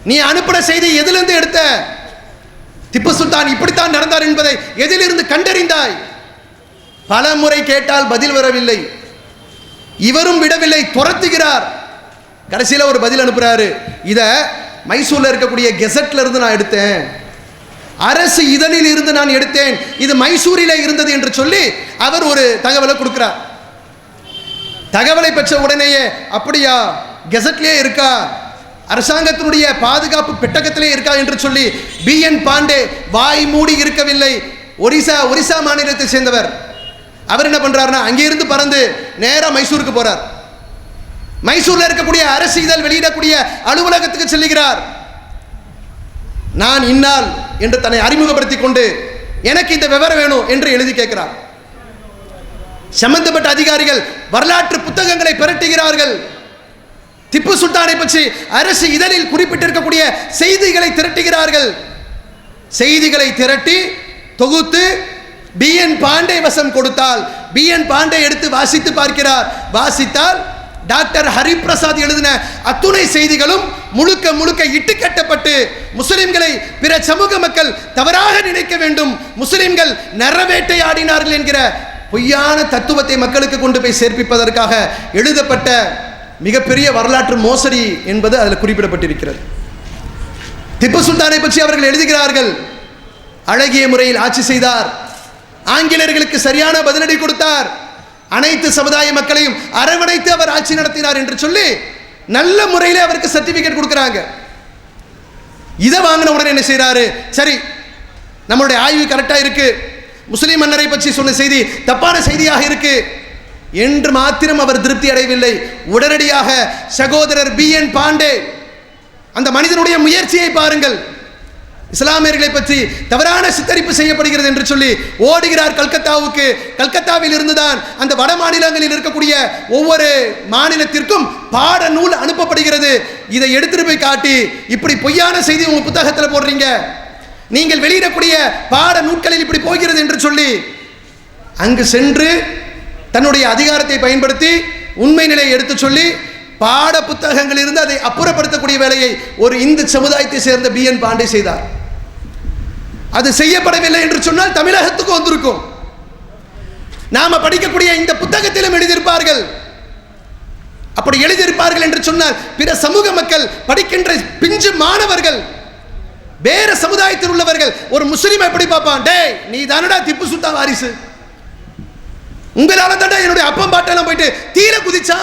நீ அனுப்பின செய்தி எதிலிருந்து எடுத்த? திப்பு சுல்தான் இப்படித்தான் நடந்தார் என்பதை எதிலிருந்து கண்டறிந்தாய்? பல முறை கேட்டால் பதில் வரவில்லை. இவரும் விடவில்லை, துரத்துகிறார். கடைசியில் ஒரு பதில் அனுப்புறாரு. இத மைசூர்ல இருக்கக்கூடிய கெசட்ல இருந்து நான் எடுத்தேன், அரசு இதழில் இருந்து நான் எடுத்தேன், இது மைசூரிலே இருந்தது என்று சொல்லி அவர் ஒரு தகவலை கொடுக்கிறார். தகவலை பெற்ற உடனேயே அப்படியா, கெசட்லேயே இருக்கா, அரசாங்கத்தினுடைய பாதுகாப்பு பெட்டகத்திலே இருக்கா என்று சொல்லி B.N. பாண்டே வாய் மூடி இருக்கவில்லை. ஒரிசா மாநிலத்தை சேர்ந்தவர். அவர் என்ன பண்றாருன்னா அங்கிருந்து பறந்து நேரா மைசூருக்கு போறார். மைசூர்ல இருக்கக்கூடிய அரசு இதழ் வெளியிடக்கூடிய அலுவலகத்துக்கு செல்லுகிறார். நான் இன்னால் என்று தன்னை அறிமுகப்படுத்திக் கொண்டு எனக்கு இந்த விவரம் வேணும் என்று எழுதி கேட்கிறார். சம்பந்தப்பட்ட அதிகாரிகள் வரலாற்று புத்தகங்களை பிரட்டுகிறார்கள். திப்பு சுல்தானை பற்றி அரசு இதழில் குறிப்பிட்டிருக்கக்கூடிய செய்திகளை திரட்டுகிறார்கள். செய்திகளை திரட்டி தொகுத்து B.N. பாண்டே வசம் கொடுத்தால் B.N. பாண்டே எடுத்து வாசித்து பார்க்கிறார். வாசித்தால் டாக்டர் ஹரிபிரசாத் எழுதின அத்துணை செய்திகளும் முழுக்க முழுக்க இட்டுக்கட்டப்பட்டு முஸ்லிம்களை பிற சமூக மக்கள் தவறாக நினைக்க வேண்டும், முஸ்லிம்கள் நரவேட்டையாடினார்கள் என்கிற பொய்யான தத்துவத்தை மக்களுக்கு கொண்டு போய் சேர்ப்பிப்பதற்காக எழுதப்பட்ட மிகப்பெரிய வரலாற்று மோசடி என்பது அதில் குறிப்பிடப்பட்டிருக்கிறது. திப்பு சுல்தானை பற்றி அவர்கள் எழுதுகிறார்கள். அழகிய முறையில் ஆட்சி செய்தார், ஆங்கிலேயர்களுக்கு சரியான பதிலடி கொடுத்தார், அனைத்து சமுதாய மக்களையும் அரவணைத்து அவர் ஆட்சி நடத்தினார் என்று சொல்லி நல்ல முறையில் அவருக்கு சர்டிபிகேட் கொடுக்கிறாங்க. இதை வாங்கின உடனே என்ன செய்யறாரு? சரி, நம்மளுடைய ஆய்வு கரெக்டா இருக்கு, முஸ்லிம் மன்னரை பற்றி சொன்ன செய்தி தப்பான செய்தியாக இருக்கு என்று மாத்திரம் அவர் திருப்தி அடையவில்லை. உடனடியாக சகோதரர் B.N. பாண்டே, அந்த மனிதனுடைய முயற்சியை பாருங்கள், இஸ்லாமியர்களை பற்றி தவறான சித்தரிப்பு செய்யப்படுகிறது என்று சொல்லி ஓடுகிறார் கல்கத்தாவுக்கு. கல்கத்தாவில் இருந்துதான் அந்த வட மாநிலங்களில் இருக்கக்கூடிய ஒவ்வொரு மாநிலத்திற்கும் பாட நூல் அனுப்பப்படுகிறது. இதை எடுத்துட்டு போய் காட்டி இப்படி பொய்யான செய்தி உங்க புத்தகத்தில் போடுறீங்க, நீங்கள் வெளியிடக்கூடிய பாட நூல்களில் இப்படி போகிறது என்று சொல்லி அங்கு சென்று தன்னுடைய அதிகாரத்தை பயன்படுத்தி உண்மை நிலையை எடுத்து சொல்லி பாட புத்தகங்கள் இருந்து அதை அப்புறப்படுத்தக்கூடிய வேலையை ஒரு இந்து சமுதாயத்தை சேர்ந்த B.N. பாண்டே செய்தார். அது செய்யப்படவில்லை என்று சொன்னால் தமிழகத்துக்கு வந்திருக்கும். நாம படிக்கக்கூடிய இந்த புத்தகத்திலும் எழுதியிருப்பார்கள். அப்படி எழுதியிருப்பார்கள் என்று சொன்னால் பிற சமூக மக்கள், படிக்கின்ற பிஞ்சு மாணவர்கள், வேற சமுதாயத்தில் உள்ளவர்கள் ஒரு முஸ்லீம் எப்படி பார்ப்பான்? டேய், நீ தானடா திப்பு சுல்தான் வாரிசு, உங்களால தான் என்னுடைய அப்பம் பாட்டெல்லாம் போயிட்டு தீர குதிச்சா.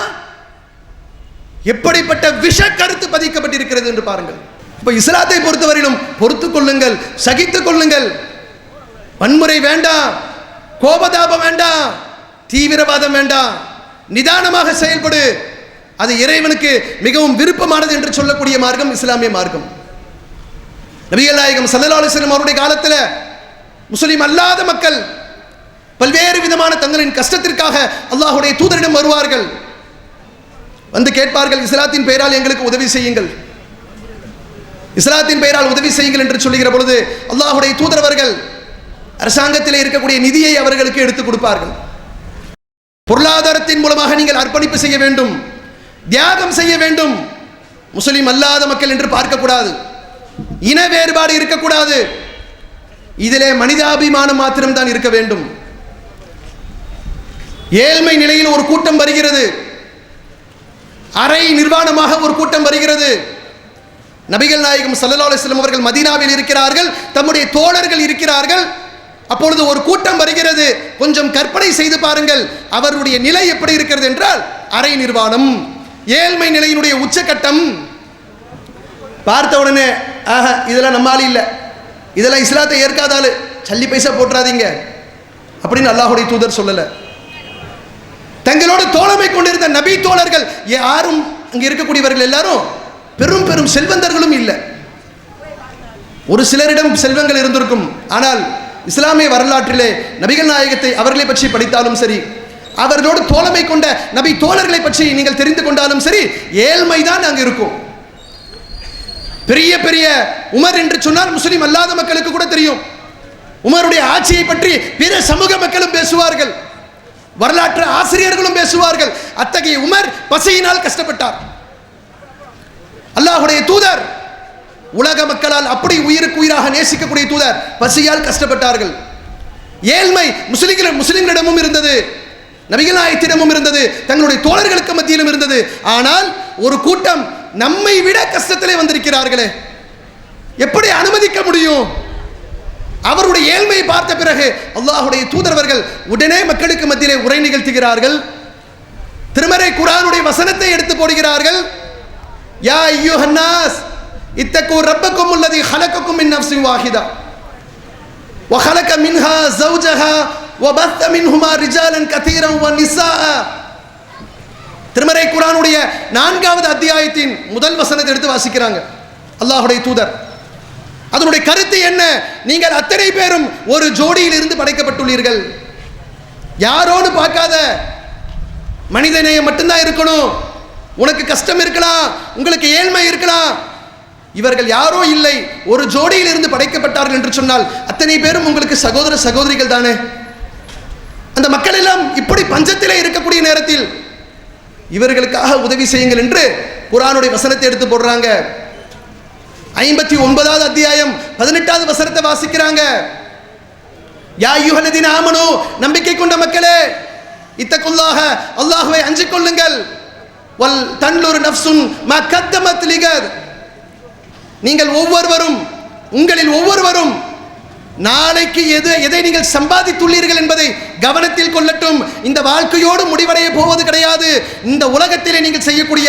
எப்படிப்பட்ட விஷ கருத்து பதிக்கப்பட்டிருக்கிறது என்று பாருங்கள். இப்ப இஸ்லாத்தை பொறுத்தவரையிலும் பொறுத்துக் கொள்ளுங்கள், சகித்துக் கொள்ளுங்கள். வன்முறை வேண்டாம், கோபதாபம் வேண்டாம், தீவிரவாதம் வேண்டாம். நிதானமாக செயல்படு. அது இறைவனுக்கு மிகவும் விருப்பமானது என்று சொல்லக்கூடிய மார்க்கம் இஸ்லாமிய மார்க்கம். நபிகள் நாயகம் ஸல்லல்லாஹு அலைஹி வஸல்லம் அவருடைய காலத்தில் முஸ்லிம் அல்லாத மக்கள் பல்வேறு விதமான தங்களின் கஷ்டத்திற்காக அல்லாஹ்வுடைய தூதரிடம் வருவார்கள். வந்து கேட்பார்கள், இஸ்லாத்தின் பெயரால் எங்களுக்கு உதவி செய்யுங்கள், இஸ்லாத்தின் பெயரால் உதவி செய்யுங்கள் என்று சொல்லுகிற பொழுது அல்லாஹ்வுடைய தூதரவர்கள் அரசாங்கத்தில் இருக்கக்கூடிய நிதியை அவர்களுக்கு எடுத்துக் கொடுப்பார்கள். பொருளாதாரத்தின் மூலமாக நீங்கள் அர்ப்பணிப்பு செய்ய வேண்டும், தியாகம் செய்ய வேண்டும். முஸ்லிம் அல்லாத மக்கள் என்று பார்க்கக்கூடாது, இன வேறுபாடு இருக்கக்கூடாது. இதிலே மனிதாபிமானம் மாத்திரம்தான் இருக்க வேண்டும். ஏழ்மை நிலையில் ஒரு கூட்டம் வருகிறது, அரை நிர்வாணமாக ஒரு கூட்டம் வருகிறது. நபிகள் நாயகம் ஸல்லல்லாஹு அலைஹி வஸல்லம் அவர்கள் மதீனாவில் இருக்கிறார்கள், தம்முடைய தோழர்கள் இருக்கிறார்கள். அப்பொழுது ஒரு கூட்டம் வருகிறது. கொஞ்சம் கற்பனை செய்து பாருங்கள், அவருடைய நிலை எப்படி இருக்கிறது என்றால் அரை நிர்வாணம், ஏழ்மை நிலையினுடைய உச்சகட்டம். பார்த்த உடனே இதெல்லாம் நம்மால் இல்லை, இதெல்லாம் இஸ்லாத்தை ஏற்காதாலு, சல்லி பைசா போட்டுறாதீங்க அப்படின்னு அல்லாஹ்வுடைய தூதர் சொல்லலை. தங்களோடு தோழமை கொண்டிருந்த நபி தோழர்கள் யாரும், அங்கே இருக்கக்கூடியவர்கள் எல்லாரும் பெரும் பெரும் செல்வந்தர்களும் இல்லை. ஒரு சிலரிடம் செல்வங்கள் இருந்திருக்கும். ஆனால் இஸ்லாமிய வரலாற்றிலே நபிகள் நாயகத்தை அவர்களை பற்றி படித்தாலும் சரி, அவர்களோடு தோழமை கொண்ட நபி தோழர்களை பற்றி நீங்கள் தெரிந்து கொண்டாலும் சரி, ஏழ்மைதான் அங்கு இருக்கும். பெரிய பெரிய உமர் என்று சொன்னால் முஸ்லிம் அல்லாத மக்களுக்கு கூட தெரியும். உமருடைய ஆட்சியை பற்றி பிற சமூக மக்களும் பேசுவார்கள், வரலாற்று ஆசிரியர்களும் பேசுவார்கள். அத்தகைய உமர் பசியினால் கஷ்டப்பட்டார். அல்லாஹ்வுடைய தூதர் உலக மக்களால் அப்படி உயிருக்கு உயிராக நேசிக்கக்கூடிய தூதர் பசியால் கஷ்டப்பட்டார்கள். ஏழ்மை முஸ்லிம்களிடமும் இருந்தது, நபிகள் நாயகத்திடமும் இருந்தது, தங்களுடைய தோழர்களுக்கு மத்தியிலும் இருந்தது. ஆனால் ஒரு கூட்டம் நம்மை விட கஷ்டத்திலே வந்திருக்கிறார்களே, எப்படி அனுமதிக்க முடியும்? அவருடைய ஏழ்மையை பார்த்த பிறகு அல்லாஹ்வுடைய தூதரவர்கள் உடனே மக்களுக்கு மத்தியிலே உரை நிகழ்த்துகிறார்கள். திருமறை குர்ஆனுடைய வசனத்தை எடுத்து போடுகிறார்கள். யா அய்யுஹன் நாஸ் இத்தகு ரப்பக்கும் அல்லதி خلقكم من نفس واحده وخلق منها زوجها وبث منهما رجالا كثيرا ونساء. திருமறை குர்ஆனுடைய 4வது அத்தியாயத்தின் முதல் வசனத்தை எடுத்து வாசிக்கிறாங்க அல்லாஹ்வுடைய தூதர். அதனுடைய கருத்து என்ன? நீங்கள் அத்தனை பேரும் ஒரு ஜோடியில் இருந்து படைக்கப்பட்டுள்ளீர்கள். யாரோடு பார்க்காத, மனிதநேயம் மட்டும்தான் இருக்கணும். உனக்கு கஷ்டம் இருக்கலாம், உங்களுக்கு ஏழ்மை இருக்கலாம், இவர்கள் யாரோ இல்லை, ஒரு ஜோடியில் இருந்து படைக்கப்பட்டார்கள் என்று சொன்னால் அத்தனை பேரும் உங்களுக்கு சகோதர சகோதரிகள் தானே. அந்த மக்கள் எல்லாம் இப்படி பஞ்சத்திலே இருக்கக்கூடிய நேரத்தில் இவர்களுக்காக உதவி செய்யுங்கள் என்று குர்ஆனுடைய வசனத்தை எடுத்து போடுறாங்க. 59வது அத்தியாயம் 18வது வசனத்தை வாசிக்கிறாங்க. யா அய்யுஹல்லதீன ஆமனூ, நம்பிக்கை கொண்ட மக்களே, இத்தகுல்லாஹ, அல்லாஹ்வை அஞ்சிக் கொள்ளுங்கள். வல் தன்லுர் நஃப்சுன் மா கத்தமத் லிகத், நீங்கள் ஒவ்வொருவரும், உங்களில் ஒவ்வொருவரும் நாளைக்கு எதை நீங்கள் சம்பாதித்துள்ளீர்கள் என்பதை கவனத்தில் கொள்ளட்டும். இந்த வாழ்க்கையோடு முடிவடைய போவது கிடையாது. இந்த உலகத்திலே நீங்கள் செய்யக்கூடிய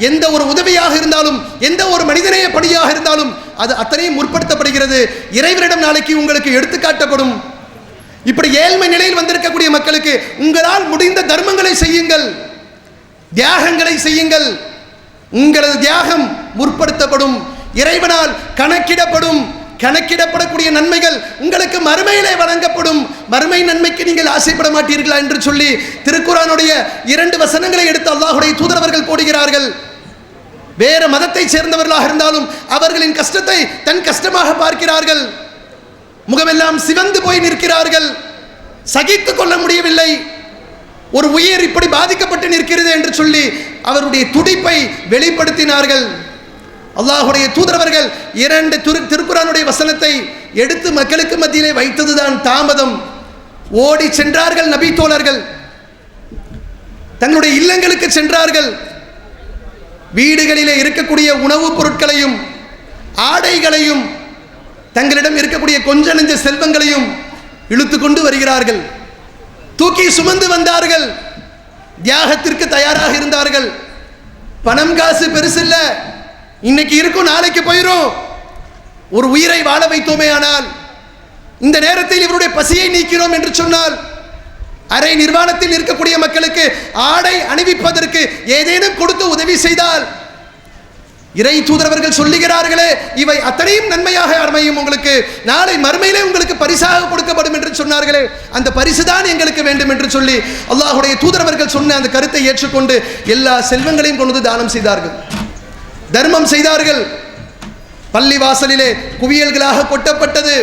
எந்த ஒரு உதவியாக இருந்தாலும், எந்த ஒரு மனிதநேய பணியாக இருந்தாலும் அது அத்தனையும் முற்படுத்தப்படுகிறது, இறைவனிடம் நாளைக்கு உங்களுக்கு எடுத்துக்காட்டப்படும். இப்படி ஏழ்மை நிலையில் வந்திருக்கக்கூடிய மக்களுக்கு உங்களால் முடிந்த தர்மங்களை செய்யுங்கள், தியாகங்களை செய்யுங்கள். உங்களது தியாகம் முற்படுத்தப்படும், இறைவனால் கணக்கிடப்படும். கணக்கிடப்படக்கூடிய நன்மைகள் உங்களுக்கு மறுமையிலே வழங்கப்படும். மறுமை நன்மைக்கு நீங்கள் ஆசைப்பட மாட்டீர்களா என்று சொல்லி திருக்குர்ஆனுடைய 2 வசனங்களை எடுத்து அல்லாஹ்வுடைய தூதரவர்கள் போடுகிறார்கள். வேற மதத்தை சேர்ந்தவர்களாக இருந்தாலும் அவர்களின் கஷ்டத்தை தன் கஷ்டமாக பார்க்கிறார்கள். முகமெல்லாம் சிவந்து போய் நிற்கிறார்கள், சகித்துக் கொள்ள முடியவில்லை. ஒரு உயிர் இப்படி பாதிக்கப்பட்டு நிற்கிறது என்று சொல்லி அவருடைய துடிப்பை வெளிப்படுத்தினார்கள். அல்லாஹ்வுடைய தூதரவர்கள் 2 திருக்குர்ஆனுடைய வசனத்தை எடுத்து மக்களுக்கு மத்தியிலே வைத்ததுதான் தாமதம். ஓடி சென்றார்கள் நபி தோழர்கள், தங்களுடைய இல்லங்களுக்கு சென்றார்கள். வீடுகளிலே இருக்கக்கூடிய உணவுப் பொருட்களையும் ஆடைகளையும் தங்களிடம் இருக்கக்கூடிய கொஞ்ச நெஞ்ச செல்வங்களையும் இழுத்து கொண்டு வருகிறார்கள். தூக்கி சுமந்து வந்தார்கள், தியாகத்திற்கு தயாராக இருந்தார்கள். பணம் காசு பெருசில்ல, இன்னைக்கு இருக்கும் நாளைக்கு போயிடும். ஒரு உயிரை வாழ வைத்தோமே ஆனால், இந்த நேரத்தில் இவருடைய பசியை நீக்கிறோம் என்று சொன்னால், அரை நிர்வாணத்தில் இருக்கக்கூடிய மக்களுக்கு ஆடை அணிவிப்பதற்கு ஏதேனும் கொடுத்து உதவி செய்தால், இறை தூதரவர்கள் சொல்லுகிறார்களே, இவை அத்தனையும் நன்மையாக அமையும், உங்களுக்கு நாளை மறுமையிலே உங்களுக்கு பரிசாக கொடுக்கப்படும் என்று சொன்னார்களே, அந்த பரிசுதான் எங்களுக்கு வேண்டும் என்று சொல்லி அல்லாஹ்வுடைய தூதரவர்கள் சொன்ன அந்த கருத்தை ஏற்றுக்கொண்டு எல்லா செல்வங்களையும் கொண்டு தானம் செய்தார்கள், தர்மம் செய்தார்கள். பள்ளி வாசலிலே குவியல்களாக கொட்டப்பட்டது.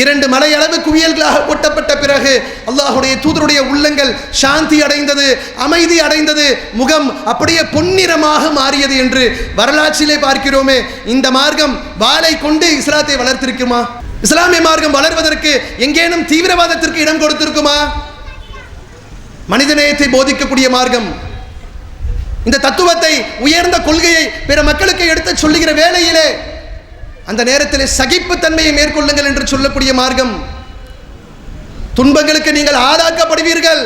2 மலையளவு குவியல்களாக கொட்டப்பட்ட பிறகு அல்லாஹ்வுடைய தூதருடைய உள்ளங்கள் சாந்தி அடைந்தது, அமைதி அடைந்தது, முகம் அப்படியே பொன்னிறமாக மாறியது என்று வரலாற்றிலே பார்க்கிறோமே. இந்த மார்க்கம் வாளை கொண்டு இஸ்லாத்தை வளர்த்திருக்குமா? இஸ்லாமிய மார்க்கம் வளர்வதற்கு எங்கேனும் தீவிரவாதத்திற்கு இடம் கொடுத்திருக்குமா? மனிதநேயத்தை போதிக்கக்கூடிய மார்க்கம், இந்த தத்துவத்தை, உயர்ந்த கொள்கையை பிற மக்களுக்கு எடுத்து சொல்லுகிற வேளையிலே அந்த நேரத்தில் சகிப்புத்தன்மையை மேற்கொள்ளுங்கள் என்று சொல்லக்கூடிய மார்க்கம். துன்பங்களுக்கு நீங்கள் ஆளாக்கப்படுவீர்கள்,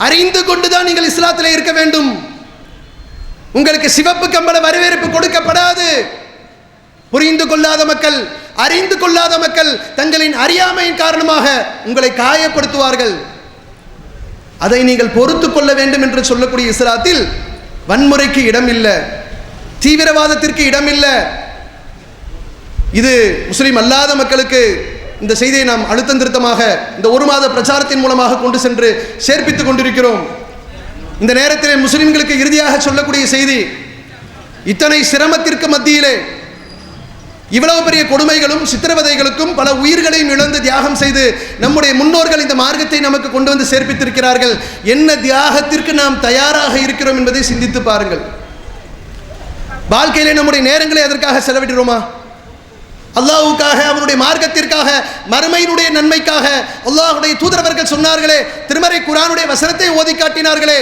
அறிந்து கொண்டுதான் நீங்கள் இஸ்லாத்திலே இருக்க வேண்டும். உங்களுக்கு சிவப்பு கம்பள வரவேற்பு கொடுக்கப்படாது. புரிந்து கொள்ளாத மக்கள், அறிந்து கொள்ளாத மக்கள் தங்களின் அறியாமையின் காரணமாக உங்களை காயப்படுத்துவார்கள். அதை நீங்கள் பொறுத்து கொள்ள வேண்டும் என்று சொல்லக்கூடிய இஸ்லாத்தில் வன்முறைக்கு இடமில்லை, தீவிரவாதத்திற்கு இடமில்லை. இது முஸ்லிம் அல்லாத மக்களுக்கு இந்த செய்தியை நாம் அழுத்தம் திருத்தமாக இந்த 1 மாத பிரச்சாரத்தின் மூலமாக கொண்டு சென்று சேர்ப்பித்துக் கொண்டிருக்கிறோம். இந்த நேரத்தில் முஸ்லிம்களுக்கு இறுதியாக சொல்லக்கூடிய செய்தி, இத்தனை சிரமத்திற்கு மத்தியிலே இவ்வளவு பெரிய கொடுமைகளும் சித்திரவதைகளுக்கும் பல உயிர்களையும் இழந்து தியாகம் செய்து நம்முடைய முன்னோர்கள் இந்த மார்க்கத்தை நமக்கு கொண்டு வந்து சேர்ப்பித்திருக்கிறார்கள். என்ன தியாகத்திற்கு நாம் தயாராக இருக்கிறோம் என்பதை சிந்தித்து பாருங்கள். வாழ்க்கையிலே நம்முடைய நேரங்களை அதற்காக செலவிடுகிறோமா? அல்லாஹ்வுக்காக, அவருடைய மார்க்கத்திற்காக, மறுமையினுடைய நன்மைக்காக அல்லாஹ்வுடைய தூதரவர்கள் சொன்னார்களே, திருமறை குர்ஆனுடைய வசனத்தை ஓதி காட்டினார்களே,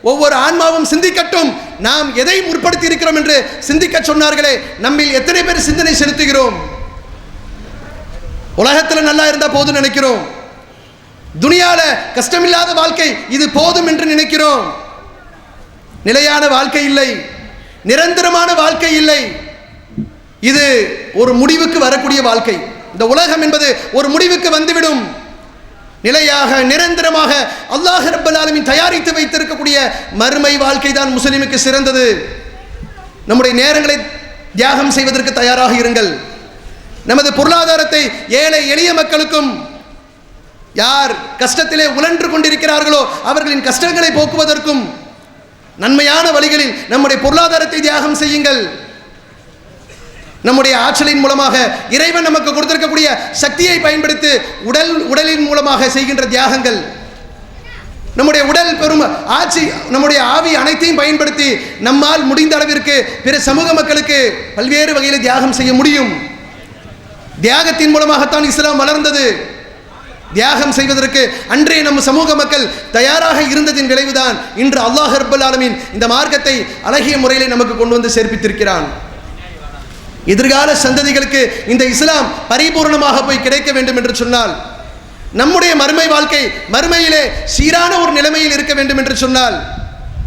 ஒவ்வொரு ஆன்மாவும் சிந்திக்கட்டும், நாம் எதை முற்படுத்தி இருக்கிறோம் என்று சிந்திக்க சொன்னார்களே. நம்மில் எத்தனை பேர் சிந்தனை செலுத்துகிறோம்? உலகத்தில் நல்லா இருந்தா போதும் நினைக்கிறோம், துனியால கஷ்டமில்லாத வாழ்க்கை இது போதும் என்று நினைக்கிறோம். நிலையான வாழ்க்கை இல்லை, நிரந்தரமான வாழ்க்கை இல்லை. இது ஒரு முடிவுக்கு வரக்கூடிய வாழ்க்கை. இந்த உலகம் என்பது ஒரு முடிவுக்கு வந்துவிடும். நிலையாக நிரந்தரமாக அல்லாஹ் ரப்பல் ஆலமீன் தயாரித்து வைத்திருக்கக்கூடிய மறுமை வாழ்க்கை தான் முஸ்லிமுக்கு சிறந்தது. நம்முடைய நேரங்களை தியாகம் செய்வதற்கு தயாராக இருங்கள். நமது பொருளாதாரத்தை ஏழை எளிய மக்களுக்கும், யார் கஷ்டத்திலே உழன்று கொண்டிருக்கிறார்களோ அவர்களின் கஷ்டங்களை போக்குவதற்கும் நன்மையான வழிகளில் நம்முடைய பொருளாதாரத்தை தியாகம் செய்யுங்கள். நம்முடைய ஆற்றலின் மூலமாக இறைவன் நமக்கு கொடுத்திருக்கக்கூடிய சக்தியை பயன்படுத்தி உடலின் மூலமாக செய்கின்ற தியாகங்கள், நம்முடைய உடல் பெரும் ஆட்சி, நம்முடைய ஆவி அனைத்தையும் பயன்படுத்தி நம்மால் முடிந்த அளவிற்கு பிற சமூக மக்களுக்கு பல்வேறு வகையில் தியாகம் செய்ய முடியும். தியாகத்தின் மூலமாகத்தான் இஸ்லாம் வளர்ந்தது. தியாகம் செய்வதற்கு அன்றே நம்ம சமூக மக்கள் தயாராக இருந்ததின் விளைவுதான் இன்று அல்லாஹ் ரப்பல் ஆலமீன் இந்த மார்க்கத்தை அழகிய முறையிலே நமக்கு கொண்டு வந்து சேர்ப்பித்திருக்கிறான். எதிர்கால சந்ததிகளுக்கு இந்த இஸ்லாம் பரிபூர்ணமாக போய் கிடைக்க வேண்டும் என்று சொன்னால், நம்முடைய மறுமை வாழ்க்கை மறுமையிலே சீரான ஒரு நிலைமையில் இருக்க வேண்டும் என்று சொன்னால்,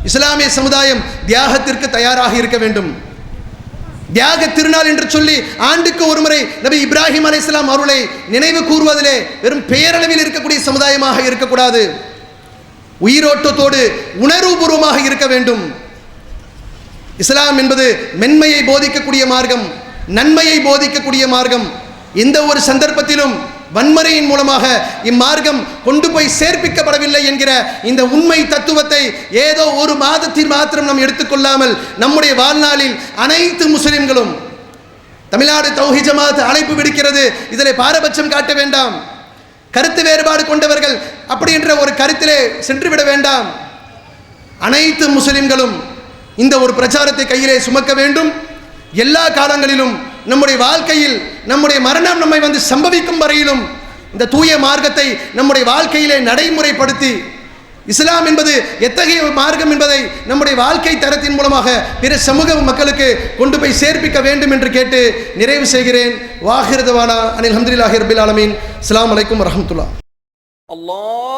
இஸ்லாமிய சமுதாயம் தியாகத்திற்கு தயாராக இருக்க வேண்டும். தியாக திருநாள் என்று சொல்லி ஆண்டுக்கு ஒரு முறை நபி இப்ராஹிம் அலைஹிஸ்ஸலாம் அவர்களை நினைவு கூறுவதிலே வெறும் பெயரளவில் இருக்கக்கூடிய சமுதாயமாக இருக்கக்கூடாது. உயிரோட்டத்தோடு உணர்வுபூர்வமாக இருக்க வேண்டும். இஸ்லாம் என்பது மென்மையை போதிக்கக்கூடிய மார்க்கம், நன்மையை போதிக்கக்கூடிய மார்க்கம். எந்த ஒரு சந்தர்ப்பத்திலும் வன்முறையின் மூலமாக இம்மார்க்கம் கொண்டு போய் சேர்ப்பிக்கப்படவில்லை என்கிற இந்த உண்மை தத்துவத்தை ஏதோ ஒரு மாதத்தில் மாத்திரம் நாம் எடுத்துக்கொள்ளாமல் நம்முடைய வாழ்நாளில் அனைத்து முஸ்லிம்களும், தமிழ்நாடு தௌஹீத் ஜமாத் அழைப்பு விடுக்கிறது, இதில் பாரபட்சம் காட்ட வேண்டாம், கருத்து வேறுபாடு கொண்டவர்கள் அப்படி என்ற ஒரு கருத்திலே சென்றுவிட வேண்டாம். அனைத்து முஸ்லிம்களும் இந்த ஒரு பிரச்சாரத்தை கையிலே சுமக்க வேண்டும். எல்லா காலங்களிலும் நம்முடைய வாழ்க்கையில் நம்முடைய மரணம் நம்மை வந்து சம்பவிக்கும் வரையிலும் இந்த தூய மார்க்கத்தை நம்முடைய வாழ்க்கையிலே நடைமுறைப்படுத்தி, இஸ்லாம் என்பது எத்தகைய மார்க்கம் என்பதை நம்முடைய வாழ்க்கை தரத்தின் மூலமாக பிற சமூக மக்களுக்கு கொண்டு போய் சேர்ப்பிக்க வேண்டும் என்று கேட்டு நிறைவு செய்கிறேன். வாஹிர் தவானா அனில் ஹம்துலில்லாஹி ரப்பில் ஆலமீன். அஸ்ஸலாமு அலைக்கும் வரஹ்மத்துல்லாஹ். الله